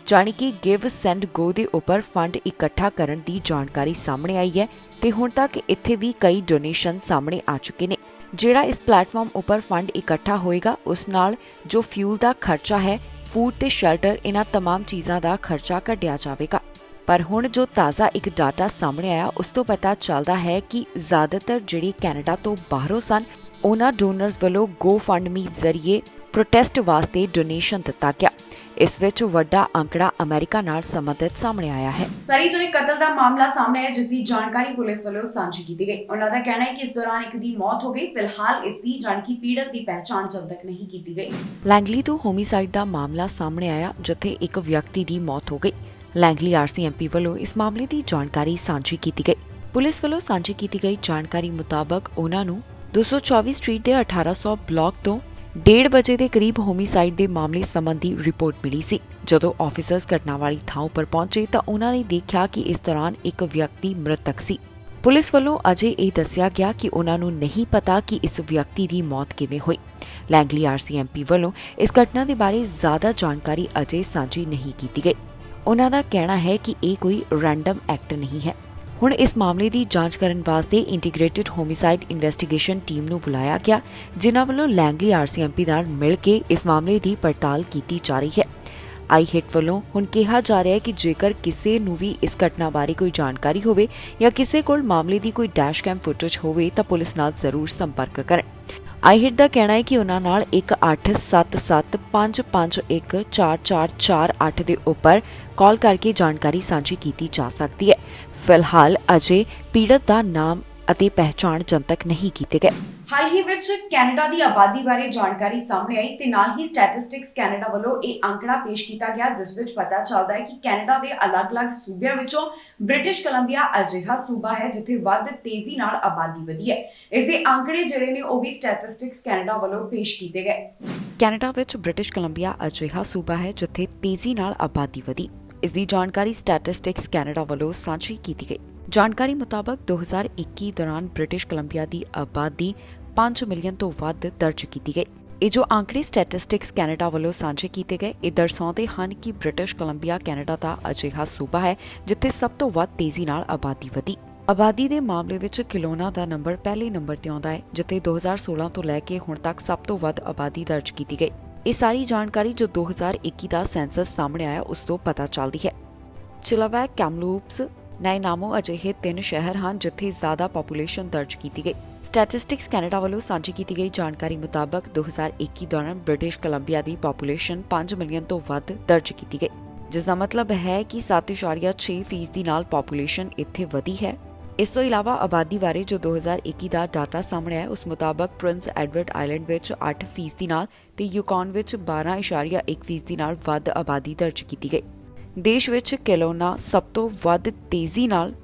ਜਾਣੀ ਕਿ ਗਿਵ ਸੈਂਡ ਗੋ ਦੇ ਉੱਪਰ ਫੰਡ ਇਕੱਠਾ ਕਰਨ ਦੀ ਜਾਣਕਾਰੀ ਸਾਹਮਣੇ ਆਈ ਹੈ ਤੇ ਹੁਣ ਤੱਕ ਇੱਥੇ ਵੀ ਕਈ ਡੋਨੇਸ਼ਨ ਸਾਹਮਣੇ ਆ ਚੁੱਕੇ ਨੇ। ਜਿਹੜਾ ਇਸ ਪਲੇਟਫਾਰਮ ਉੱਪਰ ਫੰਡ ਇਕੱਠਾ ਹੋਏਗਾ ਉਸ ਨਾਲ ਜੋ ਫਿਊਲ ਦਾ ਖਰਚਾ ਹੈ, ਫੂਡ ਤੇ ਸ਼ੈਲਟਰ, ਇਹਨਾਂ तमाम ਚੀਜ਼ਾਂ ਦਾ ਖਰਚਾ ਕੱਢਿਆ ਜਾਵੇਗਾ। ਪਰ ਹੁਣ ਜੋ ਤਾਜ਼ਾ ਇੱਕ ਡਾਟਾ ਸਾਹਮਣੇ ਆਇਆ ਉਸ ਤੋਂ ਪਤਾ ਚੱਲਦਾ ਹੈ ਕਿ ਜ਼ਿਆਦਾਤਰ ਜਿਹੜੇ ਕੈਨੇਡਾ ਤੋਂ ਬਾਹਰੋਂ ਸਨ ਉਹਨਾਂ ਡੋਨਰਸ ਵੱਲੋਂ GoFundMe ਜ਼ਰੀਏ ਪ੍ਰੋਟੈਸਟ ਵਾਸਤੇ ਡੋਨੇਸ਼ਨ ਦਿੱਤਾ ਗਿਆ। ਇਸ ਵਿੱਚ ਵੱਡਾ ਅੰਕੜਾ ਅਮਰੀਕਾ ਨਾਲ ਸੰਬੰਧਿਤ ਸਾਹਮਣੇ ਆਇਆ ਹੈ। ਸਰੀ ਤੋਂ ਇੱਕ ਕਤਲ ਦਾ ਮਾਮਲਾ ਸਾਹਮਣੇ ਆਇਆ, ਜਿਸ ਦੀ ਜਾਣਕਾਰੀ ਪੁਲਿਸ ਵੱਲੋਂ ਸਾਂਝੀ ਕੀਤੀ ਗਈ। ਉਹਨਾਂ ਦਾ ਕਹਿਣਾ ਹੈ ਕਿ ਇਸ ਦੌਰਾਨ ਇੱਕ ਦੀ ਮੌਤ ਹੋ ਗਈ। ਫਿਲਹਾਲ ਇਸ ਦੀ ਜਾਣੀ ਕਿ ਪੀੜਤ ਦੀ ਪਹਿਚਾਣ ਜਦ ਤੱਕ ਨਹੀਂ ਕੀਤੀ ਗਈ। ਲੈਂਗਲੀ ਤੋਂ ਹੋਮਿਸਾਈਡ ਦਾ ਮਾਮਲਾ ਸਾਹਮਣੇ ਆਇਆ, ਜਿੱਥੇ ਇੱਕ ਵਿਅਕਤੀ ਦੀ ਮੌਤ ਹੋ ਗਈ। ਲੈਂਗਲੀ RCMP ਵੱਲੋਂ ਇਸ ਮਾਮਲੇ ਦੀ ਜਾਣਕਾਰੀ ਸਾਂਝੀ ਕੀਤੀ ਗਈ। ਪੁਲਿਸ ਵੱਲੋਂ ਸਾਂਝੀ ਕੀਤੀ ਗਈ ਜਾਣਕਾਰੀ ਮੁਤਾਬਕ ਉਹਨਾਂ ਨੂੰ 224 ਸਟਰੀਟ ਦੇ 1800 ਬਲਾਕ ਤੋਂ 1:30 ਵਜੇ ਦੇ ਕਰੀਬ ਹੋਮਿਸਾਈਡ ਦੇ ਮਾਮਲੇ ਸੰਬੰਧੀ ਰਿਪੋਰਟ ਮਿਲੀ ਸੀ। ਜਦੋਂ ਆਫੀਸਰਸ ਘਟਨਾ ਵਾਲੀ ਥਾਂ ਉੱਪਰ ਪਹੁੰਚੇ ਤਾਂ ਉਹਨਾਂ ਨੇ ਦੇਖਿਆ ਕਿ ਇਸ ਦੌਰਾਨ ਇੱਕ ਵਿਅਕਤੀ ਮ੍ਰਿਤਕ ਸੀ। ਪੁਲਿਸ ਵੱਲੋਂ ਅਜੇ ਇਹ ਦੱਸਿਆ ਗਿਆ ਕਿ ਉਹਨਾਂ ਨੂੰ ਨਹੀਂ ਪਤਾ ਕਿ ਇਸ ਵਿਅਕਤੀ ਦੀ ਮੌਤ ਕਿਵੇਂ ਹੋਈ। ਲੈਂਗਲੀ RCMP ਵੱਲੋਂ ਇਸ ਘਟਨਾ ਦੇ ਬਾਰੇ ਜ਼ਿਆਦਾ ਜਾਣਕਾਰੀ ਅਜੇ ਸਾਂਝੀ ਨਹੀਂ ਕੀਤੀ ਗਈ। ਉਹਨਾਂ ਦਾ ਕਹਿਣਾ ਹੈ ਕਿ ਇਹ ਕੋਈ ਰੈਂਡਮ ਐਕਟ ਨਹੀਂ ਹੈ। ਹੁਣ ਇਸ ਮਾਮਲੇ ਦੀ ਜਾਂਚ ਕਰਨ ਵਾਸਤੇ ਇੰਟੀਗ੍ਰੇਟਿਡ ਹੋਮਿਸਾਈਡ ਇਨਵੈਸਟੀਗੇਸ਼ਨ ਟੀਮ ਨੂੰ ਬੁਲਾਇਆ ਗਿਆ, ਜਿਨ੍ਹਾਂ ਵੱਲੋਂ ਲੈਂਗਲੀ RCMP ਨਾਲ ਮਿਲ ਕੇ ਇਸ ਮਾਮਲੇ ਦੀ ਪੜਤਾਲ ਕੀਤੀ ਜਾ ਰਹੀ ਹੈ। ਆਈਹਿਟ ਵੱਲੋਂ ਹੁਣ ਕਿਹਾ ਜਾ ਰਿਹਾ ਹੈ ਕਿ ਜੇਕਰ ਕਿਸੇ ਨੂੰ ਵੀ ਇਸ ਘਟਨਾ ਬਾਰੇ ਕੋਈ ਜਾਣਕਾਰੀ ਹੋਵੇ ਜਾਂ ਕਿਸੇ ਕੋਲ ਮਾਮਲੇ ਦੀ ਕੋਈ ਡੈਸ਼ਕੈਮ ਫੁਟੇਜ ਹੋਵੇ ਤਾਂ ਪੁਲਿਸ ਨਾਲ ਜ਼ਰੂਰ ਸੰਪਰਕ ਕਰਨ। ਆਈਹਿਟ ਦਾ ਕਹਿਣਾ ਹੈ ਕਿ ਉਹਨਾਂ ਨਾਲ 187755144448 ਦੇ ਉੱਪਰ ਕਾਲ ਕਰਕੇ ਜਾਣਕਾਰੀ ਸਾਂਝੀ ਕੀਤੀ ਜਾ ਸਕਦੀ ਹੈ। ਫਿਲਹਾਲ ਅਜੇ ਪੀੜਤ ਦਾ ਨਾਮ ਅਤੇ ਪਹਿਚਾਣ ਜਨਤਕ ਨਹੀਂ ਕੀਤੇ ਗਏ। ਹਾਲ ਹੀ ਵਿੱਚ ਕੈਨੇਡਾ ਦੀ ਆਬਾਦੀ ਬਾਰੇ ਜਾਣਕਾਰੀ ਸਾਹਮਣੇ ਆਈ ਤੇ ਨਾਲ ਹੀ ਸਟੈਟਿਸਟਿਕਸ ਕੈਨੇਡਾ ਵੱਲੋਂ ਇਹ ਅੰਕੜਾ ਪੇਸ਼ ਕੀਤਾ ਗਿਆ, ਜਿਸ ਵਿੱਚ ਪਤਾ ਚੱਲਦਾ ਹੈ ਕਿ ਕੈਨੇਡਾ ਦੇ ਅਲੱਗ-ਅਲੱਗ ਸੂਬਿਆਂ ਵਿੱਚੋਂ ਬ੍ਰਿਟਿਸ਼ ਕੋਲੰਬੀਆ ਅਜਿਹਾ ਸੂਬਾ ਹੈ ਜਿੱਥੇ ਵੱਧ ਤੇਜ਼ੀ ਨਾਲ ਆਬਾਦੀ ਵਧੀ ਹੈ। ਇਸੇ ਅੰਕੜੇ ਜਿਹੜੇ ਨੇ ਉਹ ਵੀ ਸਟੈਟਿਸਟਿਕਸ ਕੈਨੇਡਾ ਵੱਲੋਂ ਪੇਸ਼ ਕੀਤੇ ਗਏ। ਕੈਨੇਡਾ ਵਿੱਚ ਬ੍ਰਿਟਿਸ਼ ਕੋਲੰਬੀਆ ਅਜਿਹਾ ਸੂਬਾ ਹੈ ਜਿੱਥੇ ਤੇਜ਼ੀ ਨਾਲ ਆਬਾਦੀ ਵਧੀ। ਇਸ ਦੀ ਜਾਣਕਾਰੀ ਸਟੈਟਿਸਟਿਕਸ ਕੈਨੇਡਾ ਵੱਲੋਂ ਸਾਂਝੀ ਕੀਤੀ ਗਈ। ਜਾਣਕਾਰੀ ਮੁਤਾਬਕ 2021 ਦੌਰਾਨ ਬ੍ਰਿਟਿਸ਼ ਕੋਲੰਬੀਆ ਦੀ ਆਬਾਦੀ 5 ਮਿਲੀਅਨ ਤੋਂ ਵੱਧ ਦਰਜ ਕੀਤੀ ਗਈ। ਇਹ ਜੋ ਆંકੜੇ ਸਟੈਟਿਸਟਿਕਸ ਕੈਨੇਡਾ ਵੱਲੋਂ ਸਾਂਝੇ ਕੀਤੇ ਗਏ, ਇਹ ਦਰਸਾਉਂਦੇ ਹਨ ਕਿ ਬ੍ਰਿਟਿਸ਼ ਕੋਲੰਬੀਆ ਕੈਨੇਡਾ ਦਾ ਅਜਿਹਾ ਸੂਬਾ ਹੈ ਜਿੱਥੇ ਸਭ ਤੋਂ ਵੱਧ ਤੇਜ਼ੀ ਨਾਲ ਆਬਾਦੀ ਵਧੀ। ਆਬਾਦੀ ਦੇ ਮਾਮਲੇ ਵਿੱਚ ਕਿਲੋਨਾ ਦਾ ਨੰਬਰ ਪਹਿਲੇ ਨੰਬਰ ਤੇ ਆਉਂਦਾ ਹੈ, ਜਿੱਥੇ 2016 ਤੋਂ ਲੈ ਕੇ ਹੁਣ ਤੱਕ ਸਭ ਤੋਂ ਵੱਧ ਆਬਾਦੀ ਦਰਜ ਕੀਤੀ ਗਈ। ਇਹ ਸਾਰੀ ਜਾਣਕਾਰੀ ਜੋ 2021 ਦਾ ਸੈਂਸਸ ਸਾਹਮਣੇ ਆਇਆ ਉਸ ਤੋਂ ਪਤਾ ਚੱਲਦੀ ਹੈ। ਚਿਲਾਵੈਕ, ਕੈਮਲੂਪਸ, ਨਾਇਨਾਮੋ ਅਜਿਹੇ 3 ਸ਼ਹਿਰ ਹਨ ਜਿੱਥੇ ਜ਼ਿਆਦਾ ਪਾਪੂਲੇਸ਼ਨ ਦਰਜ ਕੀਤੀ ਗਈ। ਸਟੈਟਿਸਟਿਕਸ ਕੈਨੇਡਾ ਵੱਲੋਂ ਸਾਂਝੀ ਕੀਤੀ ਗਈ ਜਾਣਕਾਰੀ ਮੁਤਾਬਕ 2021 ਦੌਰਾਨ ਬ੍ਰਿਟਿਸ਼ ਕੋਲੰਬੀਆ ਦੀ ਪਾਪੂਲੇਸ਼ਨ 5 ਮਿਲੀਅਨ ਤੋਂ ਵੱਧ ਦਰਜ ਕੀਤੀ ਗਈ, ਜਿਸ ਦਾ ਮਤਲਬ ਹੈ ਕਿ 7.6% ਨਾਲ ਪਾਪੂਲੇਸ਼ਨ ਇੱਥੇ ਵਧੀ ਹੈ। ਇਸ ਤੋਂ ਇਲਾਵਾ ਆਬਾਦੀ ਬਾਰੇ ਜੋ 2021 ਦਾ ਡਾਟਾ ਸਾਹਮਣੇ ਆਇਆ, ਉਸ ਮੁਤਾਬਕ ਪ੍ਰਿੰਸ ਐਡਵਰਡ ਆਈਲੈਂਡ ਵਿੱਚ 8% ਨਾਲ ਤੇ ਯੂਕੌਨ ਵਿੱਚ 12.1% ਨਾਲ ਵੱਧ ਆਬਾਦੀ ਦਰਜ ਕੀਤੀ ਗਈ। ਦੇਸ਼ ਵਿੱਚ ਕੈਲੋਨਾ ਸਭ ਤੋਂ ਵੱਧ ਤੇਜ਼ੀ ਨਾਲ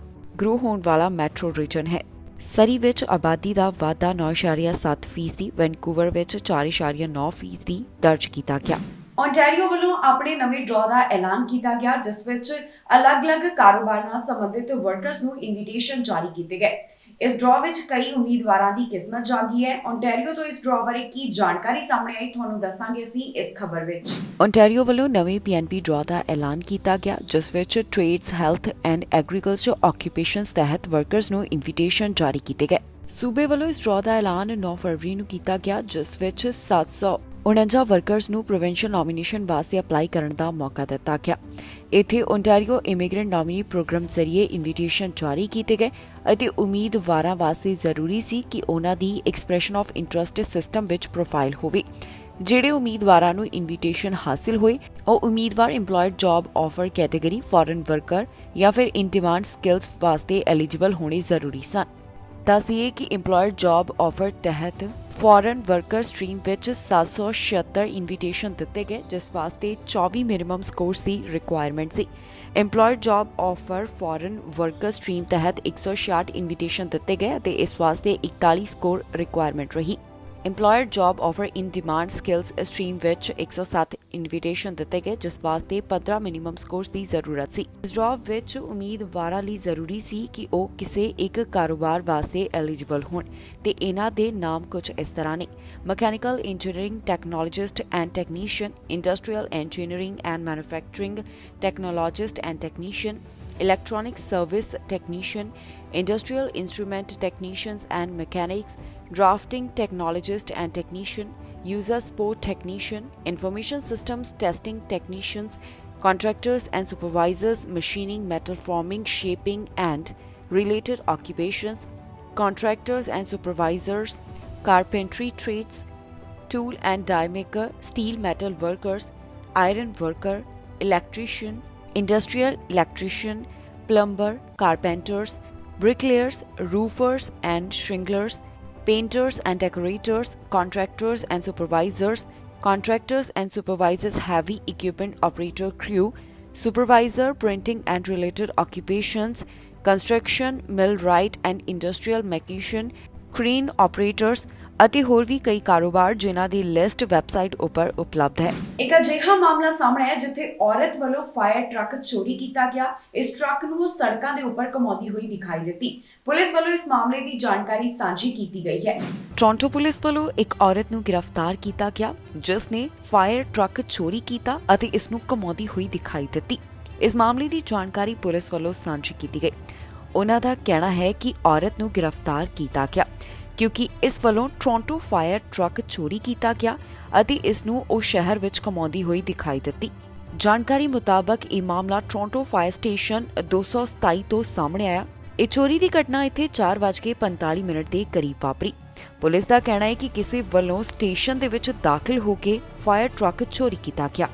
ਗਰੋ ਹੋਣ ਵਾਲਾ ਮੈਟਰੋ ਰੀਜਨ ਹੈ। ਸਰੀ ਵਿੱਚ ਆਬਾਦੀ ਦਾ ਵਾਧਾ 9.7%, ਵੈਨਕੂਵਰ ਵਿੱਚ 4.9% ਦਰਜ ਕੀਤਾ ਗਿਆ। ਓਨਟਾਰੀਓ ਵੱਲੋਂ ਆਪਣੇ ਨਵੇਂ ਡਰਾਅ ਦਾ ਐਲਾਨ ਕੀਤਾ ਗਿਆ, ਜਿਸ ਵਿੱਚ ਅਲੱਗ-ਅਲੱਗ ਕਾਰੋਬਾਰ ਨਾਲ ਸੰਬੰਧਿਤ ਵਰਕਰਸ ਨੂੰ ਇਨਵੀਟੇਸ਼ਨ ਜਾਰੀ ਕੀਤੇ ਗਏ। ਇਸ ਡਰਾਅ ਵਿੱਚ ਕਈ ਉਮੀਦਵਾਰਾਂ ਦੀ ਕਿਸਮਤ ਜਾਗੀ ਹੈ। ਓਨਟਾਰੀਓ ਤੋਂ ਇਸ ਡਰਾਅ ਬਾਰੇ ਕੀ ਜਾਣਕਾਰੀ ਸਾਹਮਣੇ ਆਈ, ਤੁਹਾਨੂੰ ਦੱਸਾਂਗੇ ਅਸੀਂ ਇਸ ਖਬਰ ਵਿੱਚ। ਓਨਟਾਰੀਓ ਵੱਲੋਂ ਨਵੇਂ PNP ਡਰਾਅ ਦਾ ਐਲਾਨ ਕੀਤਾ ਗਿਆ, ਜਿਸ ਵਿੱਚ ਟ੍ਰੇਡਸ, ਹੈਲਥ ਐਂਡ ਐਗਰੀਕਲਚਰ ਆਕਿਊਪੇਸ਼ਨਸ ਤਹਿਤ ਵਰਕਰਸ ਨੂੰ ਇਨਵੀਟੇਸ਼ਨ ਜਾਰੀ ਕੀਤੇ ਗਏ। ਸੂਬੇ ਵੱਲੋਂ ਇਸ ਡਰਾਅ ਦਾ ਐਲਾਨ 9 ਫਰਵਰੀ ਨੂੰ ਕੀਤਾ ਗਿਆ, ਜਿਸ ਵਿੱਚ 749 ਵਰਕਰਸ ਨੂੰ ਪ੍ਰੋਵਿੰਸ਼ੀਅਲ ਨੋਮੀਨੇਸ਼ਨ ਵਾਸਤੇ ਅਪਲਾਈ ਕਰਨ ਦਾ ਮੌਕਾ ਦਿੱਤਾ ਗਿਆ। ਇੱਥੇ ਓਨਟਾਰੀਓ ਇਮੀਗ੍ਰੈਂਟ ਨੋਮੀਨੀ ਪ੍ਰੋਗਰਾਮ ਜ਼ਰੀਏ ਇਨਵੀਟੇਸ਼ਨ ਜਾਰੀ ਕੀਤੇ ਗਏ ਅਤੇ ਉਮੀਦਵਾਰਾਂ ਵਾਸਤੇ ਜ਼ਰੂਰੀ ਸੀ ਕਿ ਉਹਨਾਂ ਦੀ ਐਕਸਪ੍ਰੈਸ਼ਨ ਆਫ ਇੰਟਰਸਟ ਸਿਸਟਮ ਵਿੱਚ ਪ੍ਰੋਫਾਈਲ ਹੋਵੇ। ਜਿਹੜੇ ਉਮੀਦਵਾਰਾਂ ਨੂੰ ਇਨਵੀਟੇਸ਼ਨ ਹਾਸਿਲ ਹੋਈ, ਉਹ ਉਮੀਦਵਾਰ employed job offer category, foreign worker ਜਾਂ ਫਿਰ ਇਨ ਡਿਮਾਂਡ ਸਕਿੱਲਸ ਵਾਸਤੇ ਐਲੀਜੀਬਲ ਹੋਣੇ ਜ਼ਰੂਰੀ ਸਨ। ਦੱਸੀਏ ਕਿ ਇੰਪਲੋਇਡ ਜੌਬ ਆਫਰ ਤਹਿਤ ਫੋਰਨ ਵਰਕਰ ਸਟਰੀਮ ਵਿੱਚ 776 ਇਨਵੀਟੇਸ਼ਨ ਦਿੱਤੇ ਗਏ, ਜਿਸ ਵਾਸਤੇ 24 ਮਿਨੀਮਮ ਸਕੋਰਸ ਦੀ ਰਿਕੁਆਇਰਮੈਂਟ ਸੀ। Employed job offer foreign worker stream ਤਹਿਤ 166 ਇਨਵੀਟੇਸ਼ਨ ਦਿੱਤੇ ਗਏ ਅਤੇ ਇਸ ਵਾਸਤੇ 41 ਸਕੋਰ ਰਿਕੁਆਇਰਮੈਂਟ ਰਹੀ। ਇੰਪਲੋਇਡ ਜੌਬ ਆਫਰ ਇਨ ਡਿਮਾਂਡ ਸਕਿੱਲਸ ਸਟਰੀਮ ਵਿੱਚ 107 ਇਨਵੀਟੇਸ਼ਨ ਦਿੱਤੇ ਗਏ, ਜਿਸ ਵਾਸਤੇ 15 ਮਿਨੀਮਮ ਸਕੋਰਸ ਦੀ ਜ਼ਰੂਰਤ ਸੀ। ਇਸ ਜੌਬ ਵਿੱਚ ਉਮੀਦਵਾਰਾਂ ਲਈ ਜ਼ਰੂਰੀ ਸੀ ਕਿ ਉਹ ਕਿਸੇ ਇੱਕ ਕਾਰੋਬਾਰ ਵਾਸਤੇ ਐਲੀਜੀਬਲ ਹੋਣ ਤੇ ਇਹਨਾਂ ਦੇ ਨਾਮ ਕੁਝ ਇਸ ਤਰ੍ਹਾਂ ਨੇ: mechanical engineering technologist and technician, industrial engineering and manufacturing technologist and technician, electronic service technician, industrial instrument technicians and mechanics, drafting technologist and technician, user support technician, information systems testing technicians, contractors and supervisors, machining, metal forming, shaping and related occupations, contractors and supervisors, carpentry trades, tool and die maker, steel metal workers, iron worker, electrician, industrial electrician, plumber, carpenters, bricklayers, roofers and shringlers, painters and decorators, contractors and supervisors heavy equipment operator crew, supervisor printing and related occupations, construction, millwright and industrial mechanician, crane operators ਅਤੇ ਹੋਰ ਵੀ ਕਈ ਕਾਰੋਬਾਰ ਜਿਨ੍ਹਾਂ ਦੀ ਲਿਸਟ ਵੈਬਸਾਈਟ ਉੱਪਰ ਉਪਲਬਧ ਹੈ। ਇੱਕ ਅਜਿਹਾ ਮਾਮਲਾ ਸਾਹਮਣੇ ਆਇਆ ਜਿੱਥੇ ਔਰਤ ਵੱਲੋਂ ਫਾਇਰ ਟਰੱਕ ਚੋਰੀ ਕੀਤਾ ਗਿਆ। ਇਸ ਟਰੱਕ ਨੂੰ ਸੜਕਾਂ ਦੇ ਉੱਪਰ ਘੁਮਾਉਂਦੀ ਹੋਈ ਦਿਖਾਈ ਦਿੱਤੀ। ਪੁਲਿਸ ਵੱਲੋਂ ਇਸ ਮਾਮਲੇ ਦੀ ਜਾਣਕਾਰੀ ਸਾਂਝੀ ਕੀਤੀ ਗਈ ਹੈ। ਟੋਰਾਂਟੋ ਪੁਲਿਸ ਵੱਲੋਂ ਇੱਕ ਔਰਤ ਨੂੰ ਗ੍ਰਿਫਤਾਰ ਕੀਤਾ ਗਿਆ, ਜਿਸ ਨੇ ਫਾਇਰ ਟਰੱਕ ਚੋਰੀ ਕੀਤਾ ਅਤੇ ਇਸ ਨੂੰ ਘੁਮਾਉਂਦੀ ਹੋਈ ਦਿਖਾਈ ਦਿੱਤੀ। ਇਸ ਮਾਮਲੇ ਦੀ ਜਾਣਕਾਰੀ ਪੁਲਿਸ ਵੱਲੋਂ ਸਾਂਝੀ ਕੀਤੀ ਗਈ। ਉਹਨਾਂ ਦਾ ਕਹਿਣਾ ਹੈ ਕਿ ਔਰਤ ਨੂੰ ਗ੍ਰਿਫਤਾਰ ਕੀਤਾ ਗਿਆ ਕਿਉਂਕਿ ਇਸ ਵੱਲੋਂ ਟੋਰਾਂਟੋ ਫਾਇਰ ਟਰੱਕ ਚੋਰੀ ਕੀਤਾ ਗਿਆ ਅਤੇ ਇਸ ਨੂੰ ਉਹ ਸ਼ਹਿਰ ਵਿੱਚ ਘੁਮਾਉਂਦੀ ਹੋਈ ਦਿਖਾਈ ਦਿੱਤੀ। ਜਾਣਕਾਰੀ ਮੁਤਾਬਕ ਇਹ ਮਾਮਲਾ ਟੋਰਾਂਟੋ ਫਾਇਰ ਸਟੇਸ਼ਨ 227 ਤੋਂ ਸਾਹਮਣੇ ਆਇਆ। ਇਹ ਚੋਰੀ ਦੀ ਘਟਨਾ ਇੱਥੇ 4:45 ਦੇ ਕਰੀਬ ਵਾਪਰੀ। ਪੁਲਿਸ ਦਾ ਕਹਿਣਾ ਹੈ ਕਿ ਕਿਸੇ ਵੱਲੋਂ ਸਟੇਸ਼ਨ ਦੇ ਵਿੱਚ ਦਾਖਲ ਹੋ ਕੇ ਫਾਇਰ ਟਰੱਕ ਚੋਰੀ ਕੀਤਾ ਗਿਆ।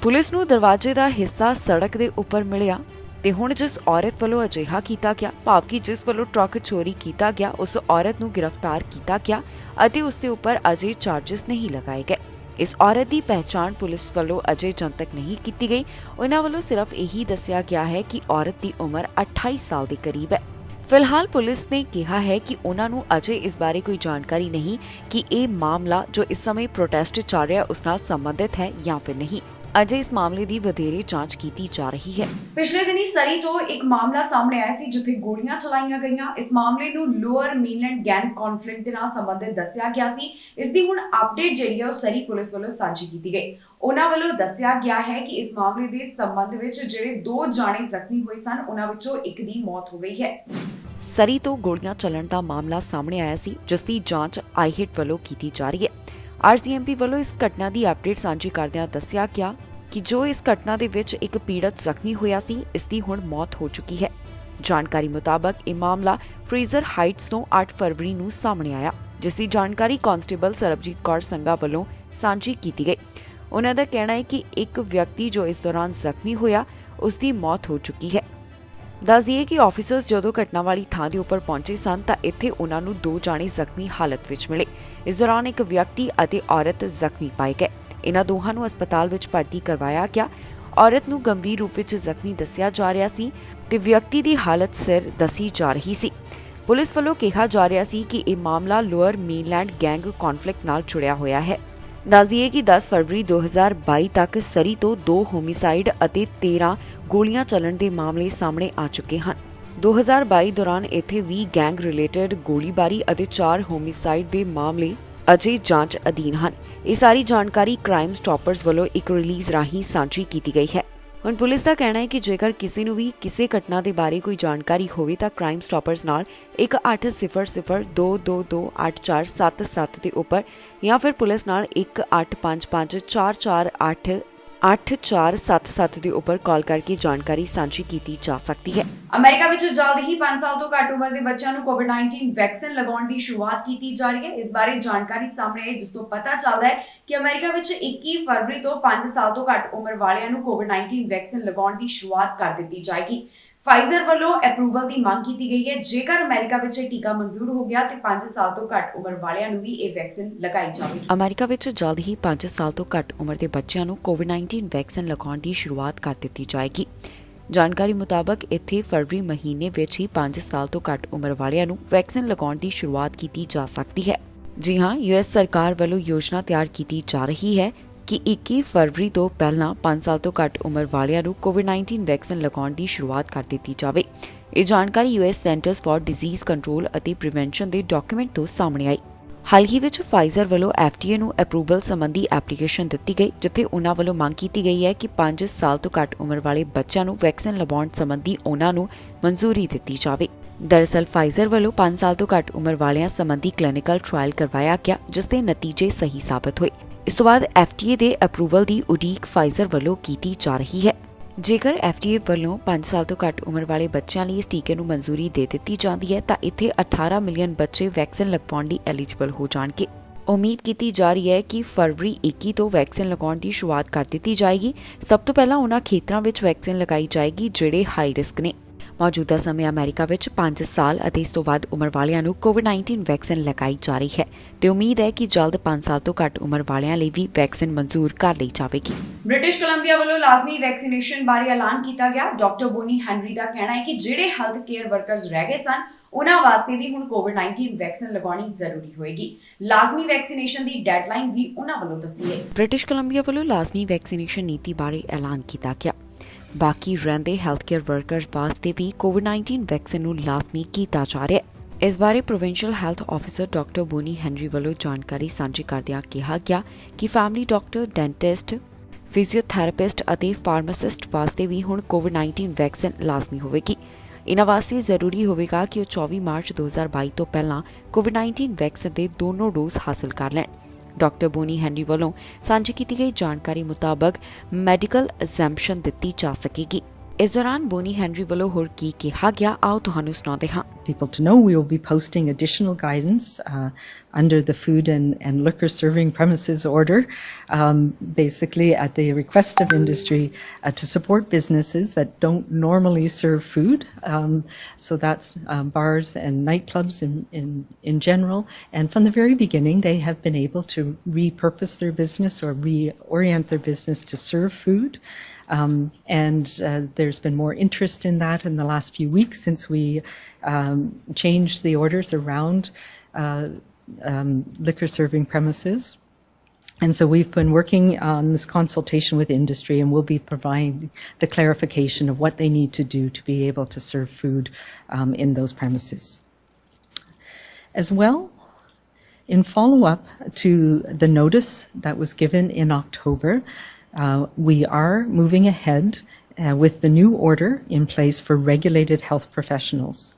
ਪੁਲਿਸ ਨੂੰ ਦਰਵਾਜ਼ੇ ਦਾ ਹਿੱਸਾ ਸੜਕ ਦੇ ਉੱਪਰ ਮਿਲਿਆ ਤੇ ਹੁਣ ਜਿਸ ਔਰਤ ਵੱਲੋਂ ਅਜਿਹਾ ਕੀਤਾ ਗਿਆ, ਭਾਵ ਕਿ ਜਿਸ ਵੱਲੋਂ ਟਰੱਕ ਚੋਰੀ ਕੀਤਾ ਗਿਆ, ਉਸ ਔਰਤ ਨੂੰ ਗ੍ਰਿਫਤਾਰ ਕੀਤਾ ਗਿਆ ਅਤੇ ਉਸ ਦੇ ਉੱਪਰ ਅਜੇ ਚਾਰਜਸ ਨਹੀਂ ਲਗਾਏ ਗਏ। ਇਸ ਔਰਤ ਦੀ ਪਹਿਚਾਣ ਪੁਲਿਸ ਵੱਲੋਂ ਅਜੇ ਜਨਤਕ ਨਹੀਂ ਕੀਤੀ ਗਈ। ਉਹਨਾਂ ਵੱਲੋਂ ਸਿਰਫ ਇਹੀ ਦੱਸਿਆ ਗਿਆ ਹੈ ਕਿ ਔਰਤ ਦੀ ਉਮਰ 28 ਸਾਲ ਦੇ ਕਰੀਬ ਹੈ। ਫਿਲਹਾਲ ਪੁਲਿਸ ਨੇ ਕਿਹਾ ਹੈ ਕਿ ਉਹਨਾਂ ਨੂੰ ਅਜੇ ਇਸ ਬਾਰੇ ਕੋਈ ਜਾਣਕਾਰੀ ਨਹੀਂ ਕਿ ਇਹ ਮਾਮਲਾ ਜੋ ਇਸ ਸਮੇਂ ਪ੍ਰੋਟੈਸਟ ਚੱਲ ਰਿਹਾ ਉਸ ਨਾਲ ਸੰਬੰਧਿਤ ਹੈ ਜਾਂ ਫਿਰ ਨਹੀਂ। ਅਜੇ ਇਸ ਮਾਮਲੇ ਦੀ ਵਧੇਰੇ ਜਾਂਚ ਕੀਤੀ ਜਾ ਰਹੀ ਹੈ। ਪਿਛਲੇ ਦਿਨੀ ਸਰੀ ਤੋਂ ਇੱਕ ਮਾਮਲਾ ਸਾਹਮਣੇ ਆਇਆ ਸੀ ਜਿੱਥੇ ਗੋਲੀਆਂ ਚਲਾਈਆਂ ਗਈਆਂ। ਇਸ ਮਾਮਲੇ ਨੂੰ ਲੋਅਰ ਮੇਨਲੈਂਡ ਗੈਂਗ ਕੌਨਫਲਿਕਟ ਦੇ ਨਾਲ ਸੰਬੰਧਿਤ ਦੱਸਿਆ ਗਿਆ ਸੀ। ਇਸ ਦੀ ਹੁਣ ਅਪਡੇਟ ਜਿਹੜੀ ਹੈ ਉਹ ਸਰੀ ਪੁਲਿਸ ਵੱਲੋਂ ਸਾਂਝੀ ਕੀਤੀ ਗਈ। ਉਹਨਾਂ ਵੱਲੋਂ ਦੱਸਿਆ ਗਿਆ ਹੈ ਕਿ ਇਸ ਮਾਮਲੇ ਦੇ ਸੰਬੰਧ ਵਿੱਚ ਜਿਹੜੇ 2 ਜਾਣੇ ਜ਼ਖਮੀ ਹੋਏ ਸਨ ਉਹਨਾਂ ਵਿੱਚੋਂ ਇੱਕ ਦੀ ਮੌਤ ਹੋ ਗਈ ਹੈ। ਸਰੀ ਤੋਂ ਗੋਲੀਆਂ ਚੱਲਣ ਦਾ ਮਾਮਲਾ ਸਾਹਮਣੇ ਆਇਆ ਸੀ ਜਿਸ ਦੀ ਜਾਂਚ ਆਈਹਿਟ ਵੱਲੋਂ ਕੀਤੀ ਜਾ ਰਹੀ ਹੈ। RCMP ਵੱਲੋਂ ਇਸ ਘਟਨਾ ਦੀ ਅਪਡੇਟ ਸਾਂਝੀ ਕਰਦਿਆਂ ਦੱਸਿਆ ਗਿਆ ਕਿ ਜੋ ਇਸ ਘਟਨਾ ਦੇ ਵਿੱਚ ਇੱਕ ਪੀੜਤ ਜ਼ਖਮੀ ਹੋਇਆ ਸੀ ਇਸ ਦੀ ਹੁਣ ਮੌਤ ਹੋ ਚੁੱਕੀ ਹੈ। ਜਾਣਕਾਰੀ ਮੁਤਾਬਕ ਇਹ ਮਾਮਲਾ ਫਰੀਜ਼ਰ ਹਾਈਟਸ ਤੋਂ 8 ਫਰਵਰੀ ਨੂੰ ਸਾਹਮਣੇ ਆਇਆ, ਜਿਸ ਦੀ ਜਾਣਕਾਰੀ ਕਾਂਸਟੇਬਲ ਸਰਬਜੀਤ ਕੌਰ ਸੰਘਾ ਵੱਲੋਂ ਸਾਂਝੀ ਕੀਤੀ ਗਈ। ਉਹਨਾਂ ਦਾ ਕਹਿਣਾ ਹੈ ਕਿ ਇੱਕ ਵਿਅਕਤੀ ਜੋ ਇਸ ਦੌਰਾਨ ਜ਼ਖਮੀ ਹੋਇਆ ਉਸ ਦੀ ਮੌਤ ਹੋ ਚੁੱਕੀ ਹੈ। ਦੱਸ ਦਈਏ ਕਿ ਆਫੀਸਰਸ ਜਦੋਂ ਘਟਨਾ ਵਾਲੀ ਥਾਂ ਦੇ ਉੱਪਰ ਪਹੁੰਚੇ ਸਨ ਤਾਂ ਇੱਥੇ ਉਹਨਾਂ ਨੂੰ 2 ਜਾਣੇ ਜ਼ਖਮੀ ਹਾਲਤ ਵਿੱਚ ਮਿਲੇ। ਇਸ ਦੌਰਾਨ ਇੱਕ ਵਿਅਕਤੀ ਅਤੇ ਔਰਤ ਜ਼ਖਮੀ ਪਾਏ ਗਏ। ਇਹਨਾਂ ਦੋਹਾਂ ਨੂੰ ਹਸਪਤਾਲ ਵਿੱਚ ਭਰਤੀ ਕਰਵਾਇਆ ਗਿਆ। ਔਰਤ ਨੂੰ ਗੰਭੀਰ ਰੂਪ ਵਿੱਚ ਜ਼ਖਮੀ ਦੱਸਿਆ ਜਾ ਰਿਹਾ ਸੀ ਤੇ ਵਿਅਕਤੀ ਦੀ ਹਾਲਤ ਸਿਰ ਦੱਸੀ ਜਾ ਰਹੀ ਸੀ। ਪੁਲਿਸ ਵੱਲੋਂ ਕਿਹਾ ਜਾ ਰਿਹਾ ਸੀ ਕਿ ਇਹ ਮਾਮਲਾ ਲੋਅਰ ਮੇਨਲੈਂਡ ਗੈਂਗ ਕੌਨਫਲਿਕਟ ਨਾਲ ਜੁੜਿਆ ਹੋਇਆ ਹੈ। ਦੱਸ ਦਈਏ ਕਿ 10 ਫਰਵਰੀ 2022 ਤੱਕ ਸਰੀ ਤੋਂ 2 ਹੋਮਿਸਾਈਡ ਅਤੇ 13 ਗੋਲੀਆਂ ਚੱਲਣ ਦੇ ਮਾਮਲੇ ਸਾਹਮਣੇ ਆ ਚੁੱਕੇ ਹਨ। 2022 ਦੌਰਾਨ ਇੱਥੇ 20 ਗੈਂਗ ਰਿਲੇਟਡ ਗੋਲੀਬਾਰੀ ਅਤੇ 4 ਹੋਮਿਸਾਈਡ ਦੇ ਮਾਮਲੇ ਅਜੇ ਜਾਂਚ ਅਧੀਨ ਹਨ। ਇਹ ਸਾਰੀ ਜਾਣਕਾਰੀ ਕ੍ਰਾਈਮ ਸਟਾਪਰਸ ਵੱਲੋਂ ਇੱਕ ਰਿਲੀਜ਼ ਰਾਹੀਂ ਸਾਂਝੀ ਕੀਤੀ ਗਈ ਹੈ। ਹੁਣ ਪੁਲਿਸ ਦਾ ਕਹਿਣਾ ਹੈ ਕਿ ਜੇਕਰ ਕਿਸੇ ਨੂੰ ਵੀ ਕਿਸੇ ਘਟਨਾ ਦੇ ਬਾਰੇ ਕੋਈ ਜਾਣਕਾਰੀ ਹੋਵੇ ਤਾਂ ਕ੍ਰਾਈਮ ਸਟਾਪਰਸ ਨਾਲ 180024284777 ਦੇ ਉੱਪਰ ਜਾਂ ਫਿਰ ਪੁਲਿਸ ਨਾਲ 185544884777 ਦੇ ਉੱਪਰ ਕਾਲ ਕਰਕੇ ਜਾਣਕਾਰੀ ਸਾਂਝੀ ਕੀਤੀ ਜਾ ਸਕਦੀ ਹੈ। ਅਮਰੀਕਾ ਵਿੱਚ ਜਲਦ ਹੀ 5 ਸਾਲ ਤੋਂ ਘੱਟ ਉਮਰ ਦੇ ਬੱਚਿਆਂ ਨੂੰ ਕੋਵਿਡ-19 ਵੈਕਸੀਨ ਲਗਾਉਣ ਦੀ ਸ਼ੁਰੂਆਤ ਕੀਤੀ ਜਾ ਰਹੀ ਹੈ। ਇਸ ਬਾਰੇ ਜਾਣਕਾਰੀ ਸਾਹਮਣੇ ਆਈ ਜਿਸ ਤੋਂ ਪਤਾ ਚੱਲਦਾ ਹੈ ਕਿ ਅਮਰੀਕਾ ਵਿੱਚ 21 ਫਰਵਰੀ ਤੋਂ 5 ਸਾਲ ਤੋਂ ਘੱਟ ਉਮਰ ਵਾਲਿਆਂ ਨੂੰ ਕੋਵਿਡ-19 ਵੈਕਸੀਨ ਲਗਾਉਣ ਦੀ ਸ਼ੁਰੂਆਤ ਕਰ ਦਿੱਤੀ ਜਾਏਗੀ। ਫਾਈਜ਼ਰ ਵੱਲੋਂ ਅਪਰੂਵਲ ਦੀ ਮੰਗ ਕੀਤੀ ਗਈ ਹੈ। ਜੇਕਰ ਅਮਰੀਕਾ ਵਿੱਚ ਇਹ ਟੀਕਾ ਮਨਜ਼ੂਰ ਹੋ ਗਿਆ ਤੇ 5 ਸਾਲ ਤੋਂ ਘੱਟ ਉਮਰ ਵਾਲਿਆਂ ਨੂੰ ਵੀ ਇਹ ਵੈਕਸੀਨ ਲਗਾਈ ਜਾਵੇਗੀ। ਅਮਰੀਕਾ ਵਿੱਚ ਜਲਦ ਹੀ 5 ਸਾਲ ਤੋਂ ਘੱਟ ਉਮਰ ਦੇ ਬੱਚਿਆਂ ਨੂੰ ਕੋਵਿਡ-19 ਵੈਕਸੀਨ ਲਗਾਉਣ ਦੀ ਸ਼ੁਰੂਆਤ ਕਰ ਦਿੱਤੀ ਜਾਏਗੀ। ਜਾਣਕਾਰੀ ਮੁਤਾਬਕ ਇੱਥੇ ਫਰਵਰੀ ਮਹੀਨੇ ਵਿੱਚ ਹੀ 5 ਸਾਲ ਤੋਂ ਘੱਟ ਉਮਰ ਵਾਲਿਆਂ ਨੂੰ ਵੈਕਸੀਨ ਲਗਾਉਣ ਦੀ ਸ਼ੁਰੂਆਤ ਕੀਤੀ ਜਾ ਸਕਦੀ ਹੈ। ਜੀ ਹਾਂ, US ਸਰਕਾਰ ਵੱਲੋਂ ਯੋਜਨਾ ਤਿਆਰ ਕੀਤੀ ਜਾ ਰਹੀ ਹੈ ਕਿ 21 ਫਰਵਰੀ ਤੋਂ ਪਹਿਲਾਂ 5 ਸਾਲ ਤੋਂ ਘੱਟ ਉਮਰ ਵਾਲਿਆਂ ਨੂੰ ਕੋਵਿਡ-19 ਵੈਕਸੀਨ ਲਗਾਉਣ ਦੀ ਸ਼ੁਰੂਆਤ ਕਰ ਦਿੱਤੀ ਜਾਵੇ। ਇਹ ਜਾਣਕਾਰੀ US centers for disease control ਅਤੇ ਪ੍ਰੀਵੈਂਸ਼ਨ ਦੇ ਡਾਕੂਮੈਂਟ ਤੋਂ ਸਾਹਮਣੇ ਆਈ। ਹਾਲ ਹੀ ਵਿੱਚ ਫਾਈਜ਼ਰ ਵੱਲੋਂ FDA ਨੂੰ ਅਪਰੂਵਲ ਸੰਬੰਧੀ ਐਪਲੀਕੇਸ਼ਨ ਦਿੱਤੀ ਗਈ, ਜਿੱਥੇ ਉਹਨਾਂ ਵੱਲੋਂ ਮੰਗ ਕੀਤੀ ਗਈ ਹੈ ਕਿ 5 ਸਾਲ ਤੋਂ ਘੱਟ ਉਮਰ ਵਾਲੇ ਬੱਚਿਆਂ ਨੂੰ ਵੈਕਸੀਨ ਲਗਾਉਣ ਸੰਬੰਧੀ ਉਹਨਾਂ ਨੂੰ ਮਨਜ਼ੂਰੀ ਦਿੱਤੀ ਜਾਵੇ। ਦਰਅਸਲ ਫਾਈਜ਼ਰ ਵੱਲੋਂ 5 ਸਾਲ ਤੋਂ ਘੱਟ ਉਮਰ ਵਾਲਿਆਂ ਸੰਬੰਧੀ ਕਲੀਨਿਕਲ ਟ੍ਰਾਇਲ ਕਰਵਾਇਆ ਗਿਆ, ਜਿਸ ਦੇ ਨਤੀਜੇ ਸਹੀ ਸਾਬਤ ਹੋਏ। ਇਸ ਤੋਂ ਬਾਅਦ FDA ਦੇ ਅਪਰੂਵਲ ਦੀ ਉਡੀਕ ਫਾਈਜ਼ਰ ਵੱਲੋਂ ਕੀਤੀ ਜਾ ਰਹੀ ਹੈ। ਜੇਕਰ FDA ਵੱਲੋਂ 5 ਸਾਲ ਤੋਂ ਘੱਟ ਉਮਰ ਵਾਲੇ ਬੱਚਿਆਂ ਲਈ ਇਸ ਟੀਕੇ ਨੂੰ ਮਨਜ਼ੂਰੀ ਦੇ ਦਿੱਤੀ ਜਾਂਦੀ ਹੈ ਤਾਂ ਇੱਥੇ 18 ਮਿਲੀਅਨ ਬੱਚੇ ਵੈਕਸੀਨ ਲਗਵਾਉਣ ਲਈ ਐਲੀਜੀਬਲ ਹੋ ਜਾਣਗੇ। ਉਮੀਦ ਕੀਤੀ ਜਾ ਰਹੀ ਹੈ ਕਿ ਫਰਵਰੀ 21 ਤੋਂ ਵੈਕਸੀਨ ਲਗਾਉਣ ਦੀ ਸ਼ੁਰੂਆਤ ਕਰ ਦਿੱਤੀ ਜਾਏਗੀ। ਸਭ ਤੋਂ ਪਹਿਲਾਂ ਉਹਨਾਂ ਖੇਤਰਾਂ ਵਿੱਚ ਵੈਕਸੀਨ ਲਗਾਈ ਜਾਏਗੀ ਜਿਹੜੇ ਹਾਈ ਰਿਸਕ ਨੇ। ਮੌਜੂਦਾ ਸਮੇਂ ਅਮਰੀਕਾ ਵਿੱਚ 5 ਸਾਲ ਅਤੇ ਇਸ ਤੋਂ ਵੱਧ ਉਮਰ ਵਾਲਿਆਂ ਨੂੰ ਕੋਵਿਡ-19 ਵੈਕਸੀਨ ਲਗਾਈ ਜਾ ਰਹੀ ਹੈ ਤੇ ਉਮੀਦ ਹੈ ਕਿ ਜਲਦ 5 ਸਾਲ ਤੋਂ ਘੱਟ ਉਮਰ ਵਾਲਿਆਂ ਲਈ ਵੀ ਵੈਕਸੀਨ ਮਨਜ਼ੂਰ ਕਰ ਲਈ ਜਾਵੇਗੀ। ਬ੍ਰਿਟਿਸ਼ ਕੋਲੰਬੀਆ ਵੱਲੋਂ ਲਾਜ਼ਮੀ ਵੈਕਸੀਨੇਸ਼ਨ ਬਾਰੇ ਐਲਾਨ ਕੀਤਾ ਗਿਆ। ਡਾਕਟਰ ਬੋਨੀ ਹੈਨਰੀ ਦਾ ਕਹਿਣਾ ਹੈ ਕਿ ਜਿਹੜੇ ਹੈਲਥ ਕੇਅਰ ਵਰਕਰਸ ਰਹਿ ਗਏ ਸਨ ਉਹਨਾਂ ਵਾਸਤੇ ਵੀ ਹੁਣ ਕੋਵਿਡ-19 ਵੈਕਸੀਨ ਲਗਾਉਣੀ ਜ਼ਰੂਰੀ ਹੋਏਗੀ। ਲਾਜ਼ਮੀ ਵੈਕਸੀਨੇਸ਼ਨ ਦੀ ਡੈਡਲਾਈਨ ਵੀ ਉਹਨਾਂ ਵੱਲੋਂ ਦੱਸੀ ਹੈ। ਬ੍ਰਿਟਿਸ਼ ਕੋਲੰਬੀਆ ਵੱਲੋਂ ਲਾਜ਼ਮੀ ਵੈਕਸੀਨੇਸ਼ਨ ਨੀਤੀ ਬਾਰੇ ਐਲਾਨ ਕੀਤਾ ਗਿਆ। ਬਾਕੀ ਰਹਿੰਦੇ ਹੈਲਥ ਕੇਅਰ ਵਰਕਰਸ ਵਾਸਤੇ ਵੀ ਕੋਵਿਡ-19 ਵੈਕਸੀਨ ਨੂੰ ਲਾਜ਼ਮੀ ਕੀਤਾ ਜਾ ਰਿਹਾ ਹੈ। ਇਸ ਬਾਰੇ provincial health officer doctor Bonnie Henry ਵੱਲੋਂ ਜਾਣਕਾਰੀ ਸਾਂਝੀ ਕਰਦਿਆਂ ਕਿਹਾ ਗਿਆ ਕਿ ਫੈਮਿਲੀ ਡਾਕਟਰ, ਡੈਂਟਿਸਟ, ਫਿਜ਼ੀਓਥੈਰੇਪਿਸਟ ਅਤੇ ਫਾਰਮਾਸਿਸਟ ਵਾਸਤੇ ਵੀ ਹੁਣ ਕੋਵਿਡ-19 ਵੈਕਸੀਨ ਲਾਜ਼ਮੀ ਹੋਵੇਗੀ। ਇਹਨਾਂ ਵਾਸਤੇ ਜ਼ਰੂਰੀ ਹੋਵੇਗਾ ਕਿ ਉਹ 24 ਮਾਰਚ 2022 ਤੋਂ ਪਹਿਲਾਂ ਕੋਵਿਡ-19 ਵੈਕਸੀਨ ਦੇ ਦੋਨੋਂ ਡੋਜ਼ ਹਾਸਲ ਕਰ ਲੈਣ। ਡਾਕਟਰ ਬੋਨੀ ਹੈਨਰੀ ਵੱਲੋਂ ਸਾਂਝੀ ਕੀਤੀ ਗਈ ਜਾਣਕਾਰੀ ਮੁਤਾਬਕ ਮੈਡੀਕਲ ਐਗਜ਼ੈਂਪਸ਼ਨ ਦਿੱਤੀ ਜਾ ਸਕੇਗੀ। ਇਸ ਦੌਰਾਨ ਬੋਨੀ ਹੈਨਰੀ ਵੱਲੋਂ ਹੋਰ ਕੀ ਕਿਹਾ ਗਿਆ, ਆਓ ਤੁਹਾਨੂੰ ਸੁਣਾਉਂਦੇ ਹਾਂ। People to know we will be posting additional guidance under the Food and Liquor Serving Premises Order, basically at the request of industry to support businesses that don't normally serve food. So that's bars and nightclubs in general. And from the very beginning, they have been able to repurpose their business or reorient their business to serve food. There's been more interest in that in the last few weeks since we changed the orders around liquor serving premises. And so we've been working on this consultation with industry, and we'll be providing the clarification of what they need to do to be able to serve food in those premises. As well, in follow-up to the notice that was given in October, we are moving ahead with the new order in place for regulated health professionals.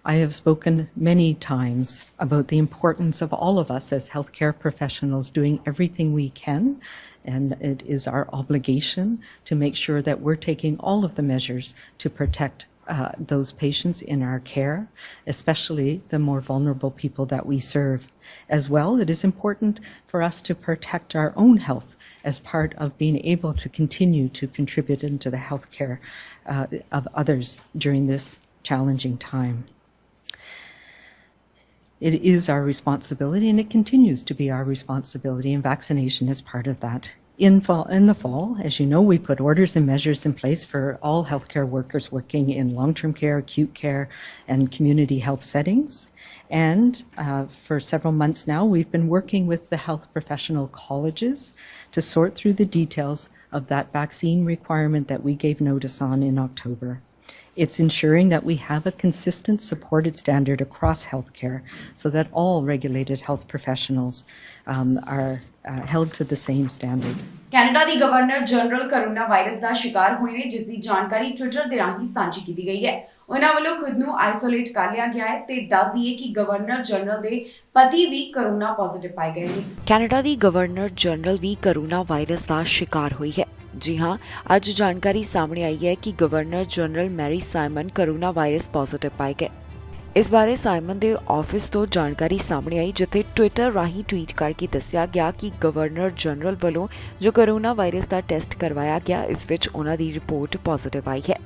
I have spoken many times about the importance of all of us as healthcare professionals doing everything we can, and it is our obligation to make sure that we're taking all of the measures to protect those patients in our care, especially the more vulnerable people that we serve. As well, it is important for us to protect our own health as part of being able to continue to contribute into the healthcare of others during this challenging time. It is our responsibility, and it continues to be our responsibility, and vaccination is part of that. In the fall, as you know, we put orders and measures in place for all healthcare workers working in long-term care, acute care, and community health settings. And for several months now, we've been working with the health professional colleges to sort through the details of that vaccine requirement that we gave notice on in October. It's ensuring that we have a consistent supported standard across healthcare so that all regulated health professionals are held to the same standard. Canada the governor general corona virus ਦਾ ਸ਼ਿਕਾਰ ਹੋਏ ਨੇ, ਜਿਸ ਦੀ ਜਾਣਕਾਰੀ ਟਵਿੱਟਰ ਦੇ ਰਾਹੀਂ ਸਾਂਝੀ ਕੀਤੀ ਗਈ ਹੈ। ਉਹਨਾਂ ਵੱਲੋਂ ਖੁਦ ਨੂੰ ਆਈਸੋਲੇਟ ਕਰ ਲਿਆ ਗਿਆ ਹੈ ਤੇ ਦੱਸ ਦਈਏ ਕਿ ਗਵਰਨਰ ਜਨਰਲ ਦੇ ਪਤੀ ਵੀ ਕਰੋਨਾ ਪੋਜ਼ਿਟਿਵ ਪਾਏ ਗਏ ਨੇ। ਕੈਨੇਡਾ ਦੀ ਗਵਰਨਰ ਜਨਰਲ ਵੀ ਕਰੋਨਾ ਵਾਇਰਸ ਦਾ ਸ਼ਿਕਾਰ ਹੋਈ ਹੈ। ਜੀ ਹਾਂ, ਅੱਜ ਜਾਣਕਾਰੀ ਸਾਹਮਣੇ ਆਈ ਹੈ ਕਿ governor general Mary Simon corona virus positive ਪਾਏ ਗਏ। ਇਸ ਬਾਰੇ ਸਾਈਮਨ ਦੇ ਆਫਿਸ ਤੋਂ ਜਾਣਕਾਰੀ ਸਾਹਮਣੇ ਆਈ, ਜਿੱਥੇ ਟਵਿੱਟਰ ਰਾਹੀਂ ਟਵੀਟ ਕਰਕੇ ਦੱਸਿਆ ਗਿਆ ਕਿ ਗਵਰਨਰ ਜਨਰਲ ਵੱਲੋਂ ਜੋ ਕਰੋਨਾ ਵਾਇਰਸ ਦਾ ਟੈਸਟ ਕਰਵਾਇਆ ਗਿਆ, ਇਸ ਵਿੱਚ ਉਹਨਾਂ ਦੀ ਰਿਪੋਰਟ ਪੋਜ਼ਿਟਿਵ ਆਈ ਹੈ।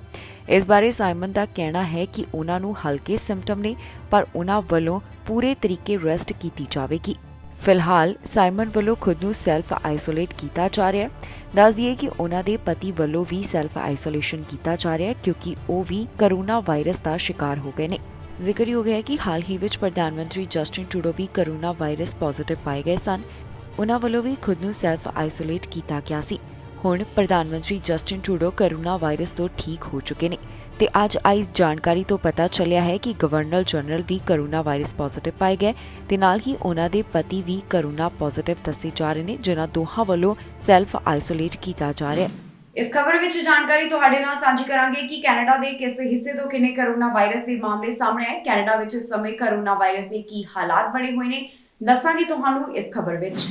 ਇਸ ਬਾਰੇ ਸਾਈਮਨ ਦਾ ਕਹਿਣਾ ਹੈ ਕਿ ਉਹਨਾਂ ਨੂੰ ਹਲਕੇ ਸਿੰਪਟਮ ਨੇ, ਪਰ ਉਹਨਾਂ ਵੱਲੋਂ ਪੂਰੇ ਤਰੀਕੇ ਰੈਸਟ ਕੀਤੀ ਜਾਵੇਗੀ। ਫਿਲਹਾਲ ਸਾਈਮਨ ਵੱਲੋਂ ਖੁਦ ਨੂੰ ਸੈਲਫ ਆਈਸੋਲੇਟ ਕੀਤਾ ਜਾ ਰਿਹਾ ਹੈ। ਦੱਸ ਦਈਏ ਕਿ ਉਹਨਾਂ ਦੇ ਪਤੀ ਵੱਲੋਂ ਵੀ ਸੈਲਫ ਆਈਸੋਲੇਸ਼ਨ ਕੀਤਾ ਜਾ ਰਿਹਾ ਹੈ, ਕਿਉਂਕਿ ਉਹ ਵੀ ਕਰੋਨਾ ਵਾਇਰਸ ਦਾ ਸ਼ਿਕਾਰ ਹੋ ਗਏ ਨੇ। ਜ਼ਿਕਰਯੋਗ ਹੈ ਕਿ ਹਾਲ ਹੀ ਵਿੱਚ ਪ੍ਰਧਾਨ ਮੰਤਰੀ ਜਸਟਿਨ ਟਰੂਡੋ ਵੀ ਕਰੋਨਾ ਵਾਇਰਸ ਪੋਜ਼ਿਟਿਵ ਪਾਏ ਗਏ ਸਨ। ਉਹਨਾਂ ਵੱਲੋਂ ਵੀ ਖੁਦ ਨੂੰ ਸੈਲਫ ਆਈਸੋਲੇਟ ਕੀਤਾ ਗਿਆ ਸੀ। ਹੁਣ ਪ੍ਰਧਾਨ ਮੰਤਰੀ ਜਸਟਿਨ ਟਰੂਡੋ ਕਰੋਨਾ ਵਾਇਰਸ ਤੋਂ ਠੀਕ ਹੋ ਚੁੱਕੇ ਨੇ ਤੇ ਅੱਜ ਆਈ ਜਾਣਕਾਰੀ ਤੋਂ ਪਤਾ ਚੱਲਿਆ ਹੈ ਕਿ ਗਵਰਨਰ ਜਨਰਲ ਵੀ ਕਰੋਨਾ ਵਾਇਰਸ ਪੋਜ਼ਿਟਿਵ ਪਾਏ ਗਏ ਤੇ ਨਾਲ ਹੀ ਉਹਨਾਂ ਦੇ ਪਤੀ ਵੀ ਕਰੋਨਾ ਪੋਜ਼ਿਟਿਵ ਦੱਸੇ ਜਾ ਰਹੇ ਨੇ, ਜਿਨ੍ਹਾਂ ਦੋਹਾਂ ਵੱਲੋਂ ਸੈਲਫ ਆਈਸੋਲੇਟ ਕੀਤਾ ਜਾ ਰਿਹਾ ਹੈ। ਇਸ ਖਬਰ ਵਿੱਚ ਜਾਣਕਾਰੀ ਤੁਹਾਡੇ ਨਾਲ ਸਾਂਝੀ ਕਰਾਂਗੇ ਕਿ ਕੈਨੇਡਾ ਦੇ ਕਿਸ ਹਿੱਸੇ ਤੋਂ ਕਿੰਨੇ ਕਰੋਨਾ ਵਾਇਰਸ ਦੇ ਮਾਮਲੇ ਸਾਹਮਣੇ ਆਏ। ਕੈਨੇਡਾ ਵਿੱਚ ਇਸ ਸਮੇਂ ਕਰੋਨਾ ਵਾਇਰਸ ਦੇ ਕੀ ਹਾਲਾਤ ਬਣੇ ਹੋਏ ਨੇ, ਦੱਸਾਂਗੇ ਤੁਹਾਨੂੰ ਇਸ ਖਬਰ ਵਿੱਚ।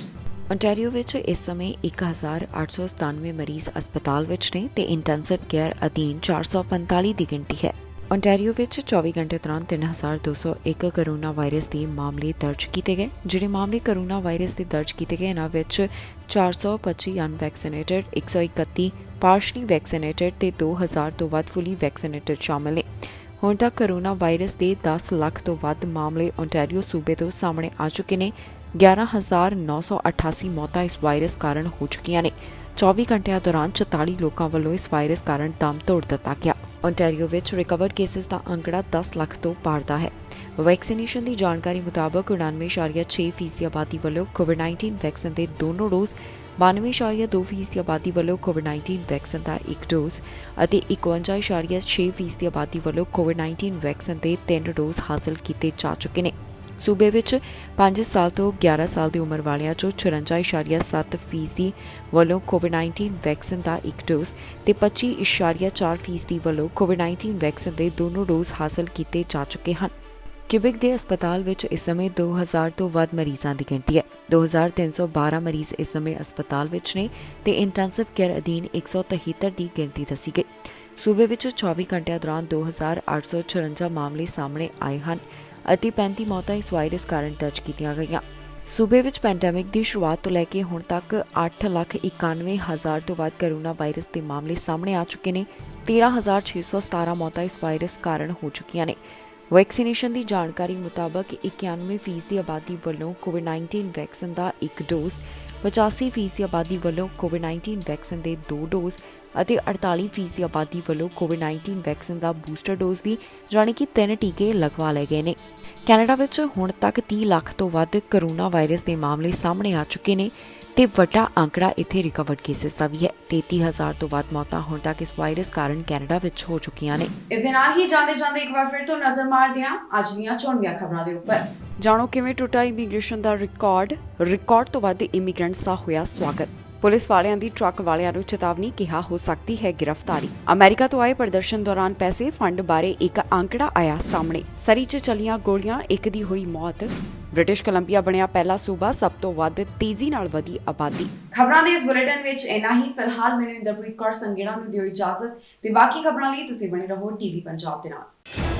ਓਨਟਾਰੀਓ ਵਿੱਚ ਇਸ ਸਮੇਂ 1897 ਮਰੀਜ਼ ਹਸਪਤਾਲ ਵਿੱਚ ਨੇ ਤੇ ਇੰਟੈਂਸਿਵ ਕੇਅਰ ਅਧੀਨ 445 ਦੀ ਗਿਣਤੀ ਹੈ। ਓਨਟਾਰੀਓ ਵਿੱਚ 24 ਘੰਟੇ ਦੌਰਾਨ 3201 ਕਰੋਨਾ ਵਾਇਰਸ ਦੇ ਮਾਮਲੇ ਦਰਜ ਕੀਤੇ ਗਏ। ਜਿਹੜੇ ਮਾਮਲੇ ਕਰੋਨਾ ਵਾਇਰਸ ਦੇ ਦਰਜ ਕੀਤੇ ਗਏ, ਇਹਨਾਂ ਵਿੱਚ 425 ਅਨਵੈਕਸੀਨੇਟਡ, 131 ਪਾਰਸ਼ਲੀ ਵੈਕਸੀਨੇਟਡ ਤੇ 2000 ਤੋਂ ਵੱਧ ਫੁੱਲੀ ਵੈਕਸੀਨੇਟਡ ਸ਼ਾਮਲ ਨੇ। ਹੁਣ ਤੱਕ ਕਰੋਨਾ ਵਾਇਰਸ ਦੇ 10 ਲੱਖ ਤੋਂ ਵੱਧ ਮਾਮਲੇ ਓਨਟਾਰੀਓ ਸੂਬੇ ਤੋਂ ਸਾਹਮਣੇ ਆ ਚੁੱਕੇ ਨੇ। 11,988 ਮੌਤਾਂ ਇਸ ਵਾਇਰਸ ਕਾਰਨ ਹੋ ਚੁੱਕੀਆਂ ਨੇ। 24 ਘੰਟਿਆਂ ਦੌਰਾਨ 44 ਲੋਕਾਂ ਵੱਲੋਂ ਇਸ ਵਾਇਰਸ ਕਾਰਨ ਦਮ ਤੋੜ ਦਿੱਤਾ ਗਿਆ। ਓਨਟਾਰੀਓ ਵਿੱਚ ਰਿਕਵਰਡ ਕੇਸਿਸ ਦਾ ਅੰਕੜਾ 10 ਲੱਖ ਤੋਂ ਪਾਰ ਦਾ ਹੈ। ਵੈਕਸੀਨੇਸ਼ਨ ਦੀ ਜਾਣਕਾਰੀ ਮੁਤਾਬਕ 99.6% ਆਬਾਦੀ ਵੱਲੋਂ ਕੋਵਿਡ-19 ਵੈਕਸੀਨ ਦੇ ਦੋਨੋਂ ਡੋਜ਼, 92.2% ਆਬਾਦੀ ਵੱਲੋਂ ਕੋਵਿਡ-19 ਵੈਕਸੀਨ ਦਾ ਇੱਕ ਡੋਜ਼ ਅਤੇ 51.6% ਆਬਾਦੀ ਵੱਲੋਂ ਕੋਵਿਡ-19 ਵੈਕਸੀਨ ਦੇ 3 ਡੋਜ਼ ਹਾਸਲ ਕੀਤੇ ਜਾ ਚੁੱਕੇ ਨੇ। ਸੂਬੇ ਵਿੱਚ 5 ਸਾਲ ਤੋਂ 11 ਸਾਲ ਦੀ ਉਮਰ ਵਾਲਿਆਂ ਚੋਂ 54.7% ਵੱਲੋਂ ਕੋਵਿਡ-19 ਵੈਕਸੀਨ ਦਾ ਇੱਕ ਡੋਜ਼ ਤੇ 25.4% ਵੱਲੋਂ ਕੋਵਿਡ-19 ਵੈਕਸੀਨ ਦੇ ਦੋਨੋਂ ਡੋਜ਼ ਹਾਸਲ ਕੀਤੇ ਜਾ ਚੁੱਕੇ ਹਨ। ਕਿਊਬਿਕ ਦੇ ਹਸਪਤਾਲ ਵਿੱਚ ਇਸ ਸਮੇਂ 2000 ਤੋਂ ਵੱਧ ਮਰੀਜ਼ਾਂ ਦੀ ਗਿਣਤੀ ਹੈ। 2312 ਮਰੀਜ਼ ਇਸ ਸਮੇਂ ਹਸਪਤਾਲ ਵਿੱਚ ਨੇ ਤੇ ਇੰਟੈਂਸਿਵ ਕੇਅਰ ਅਧੀਨ 173 ਦੀ ਗਿਣਤੀ ਦੱਸੀ ਗਈ। ਸੂਬੇ ਵਿੱਚ 24 ਘੰਟਿਆਂ ਦੌਰਾਨ 2856 ਮਾਮਲੇ ਸਾਹਮਣੇ ਆਏ ਹਨ ਅਤੇ 35 ਮੌਤਾਂ ਇਸ ਵਾਇਰਸ ਕਾਰਨ ਦਰਜ ਕੀਤੀਆਂ ਗਈਆਂ। ਸੂਬੇ ਵਿੱਚ ਪੈਂਡੈਮਿਕ ਦੀ ਸ਼ੁਰੂਆਤ ਤੋਂ ਲੈ ਕੇ ਹੁਣ ਤੱਕ 8,91,000 ਤੋਂ ਵੱਧ ਕਰੋਨਾ ਵਾਇਰਸ ਦੇ ਮਾਮਲੇ ਸਾਹਮਣੇ ਆ ਚੁੱਕੇ ਨੇ। 13,617 ਮੌਤਾਂ ਇਸ ਵਾਇਰਸ ਕਾਰਨ ਹੋ ਚੁੱਕੀਆਂ ਨੇ। ਵੈਕਸੀਨੇਸ਼ਨ ਦੀ ਜਾਣਕਾਰੀ ਮੁਤਾਬਕ 91% ਆਬਾਦੀ ਵੱਲੋਂ ਕੋਵਿਡ-19 ਵੈਕਸੀਨ ਦਾ ਇੱਕ ਡੋਜ਼, 85% ਆਬਾਦੀ ਵੱਲੋਂ ਕੋਵਿਡ-19 ਵੈਕਸੀਨ ਦੇ 2 ਡੋਜ਼ ਅਤੇ 48% ਆਬਾਦੀ ਵੱਲੋਂ ਕੋਵਿਡ-19 ਵੈਕਸੀਨ ਦਾ ਬੂਸਟਰ ਡੋਜ਼ ਵੀ ਜਾਣੀ ਕਿ 3 ਟੀਕੇ ਲਗਵਾ ਲਏ ਗਏ ਨੇ। ਕੈਨੇਡਾ ਵਿੱਚ ਹੁਣ ਤੱਕ 30 ਲੱਖ ਤੋਂ ਵੱਧ ਕਰੋਨਾ ਵਾਇਰਸ ਦੇ ਮਾਮਲੇ ਸਾਹਮਣੇ ਆ ਚੁੱਕੇ ਨੇ ਤੇ ਵੱਡਾ ਅੰਕੜਾ ਇੱਥੇ ਰਿਕਵਰਡ ਕੇਸਿਸ ਦਾ ਵੀ ਹੈ। 33,000 ਤੋਂ ਵੱਧ ਮੌਤਾਂ ਹੁਣ ਤੱਕ ਇਸ ਵਾਇਰਸ ਕਾਰਨ ਕੈਨੇਡਾ ਵਿੱਚ ਹੋ ਚੁੱਕੀਆਂ ਨੇ। ਇਸ ਦੇ ਨਾਲ ਹੀ ਜਾਂਦੇ ਇੱਕ ਵਾਰ ਫਿਰ ਤੋਂ ਨਜ਼ਰ ਮਾਰਦੇ ਹਾਂ ਅੱਜ ਦੀਆਂ ਚੋਣਵੀਆਂ ਖਬਰਾਂ ਦੇ ਉੱਪਰ। ਜਾਣੋ ਕਿਵੇਂ ਟੁੱਟਾ ਇਮੀਗ੍ਰੇਸ਼ਨ ਦਾ ਰਿਕਾਰਡ ਤੋਂ ਵੱਧ ਇਮੀਗ੍ਰੈਂਟਸ ਦਾ ਹੋਇਆ ਸਵਾਗਤ। ਪੁਲਿਸ ਵਾਲਿਆਂ ਦੀ ਟਰੱਕ ਵਾਲਿਆਂ ਨੂੰ ਚੇਤਾਵਨੀ, ਕਿਹਾ ਹੋ ਸਕਦੀ ਹੈ ਗ੍ਰਿਫਤਾਰੀ। ਅਮਰੀਕਾ ਤੋਂ ਆਏ ਪ੍ਰਦਰਸ਼ਨ ਦੌਰਾਨ ਪੈਸੇ ਫੰਡ ਬਾਰੇ ਇੱਕ ਅੰਕੜਾ ਆਇਆ ਸਾਹਮਣੇ। ਸਰੀ 'ਚ ਚੱਲੀਆਂ ਗੋਲੀਆਂ, ਇੱਕ ਦੀ ਹੋਈ ਮੌਤ। ਬ੍ਰਿਟਿਸ਼ ਕੋਲੰਬੀਆ ਬਣਿਆ ਪਹਿਲਾ ਸੂਬਾ, ਸਭ ਤੋਂ ਵੱਧ ਤੇਜ਼ੀ ਨਾਲ ਵਧੀ ਆਬਾਦੀ। ਖਬਰਾਂ ਦੇ ਇਸ ਬੁਲੇਟਿਨ ਵਿੱਚ ਇੰਨਾ ਹੀ। ਫਿਲਹਾਲ ਮੈਨੂੰ ਇੰਦਰਪ੍ਰੀਤ ਕੌਰ ਸੰਗੇੜਾ ਨੂੰ ਦਿਓ ਇਜਾਜ਼ਤ ਤੇ ਬਾਕੀ ਖਬਰਾਂ ਲਈ ਤੁਸੀਂ ਬਣੇ ਰਹੋ ਟੀਵੀ ਪੰਜਾਬ ਦੇ ਨਾਲ।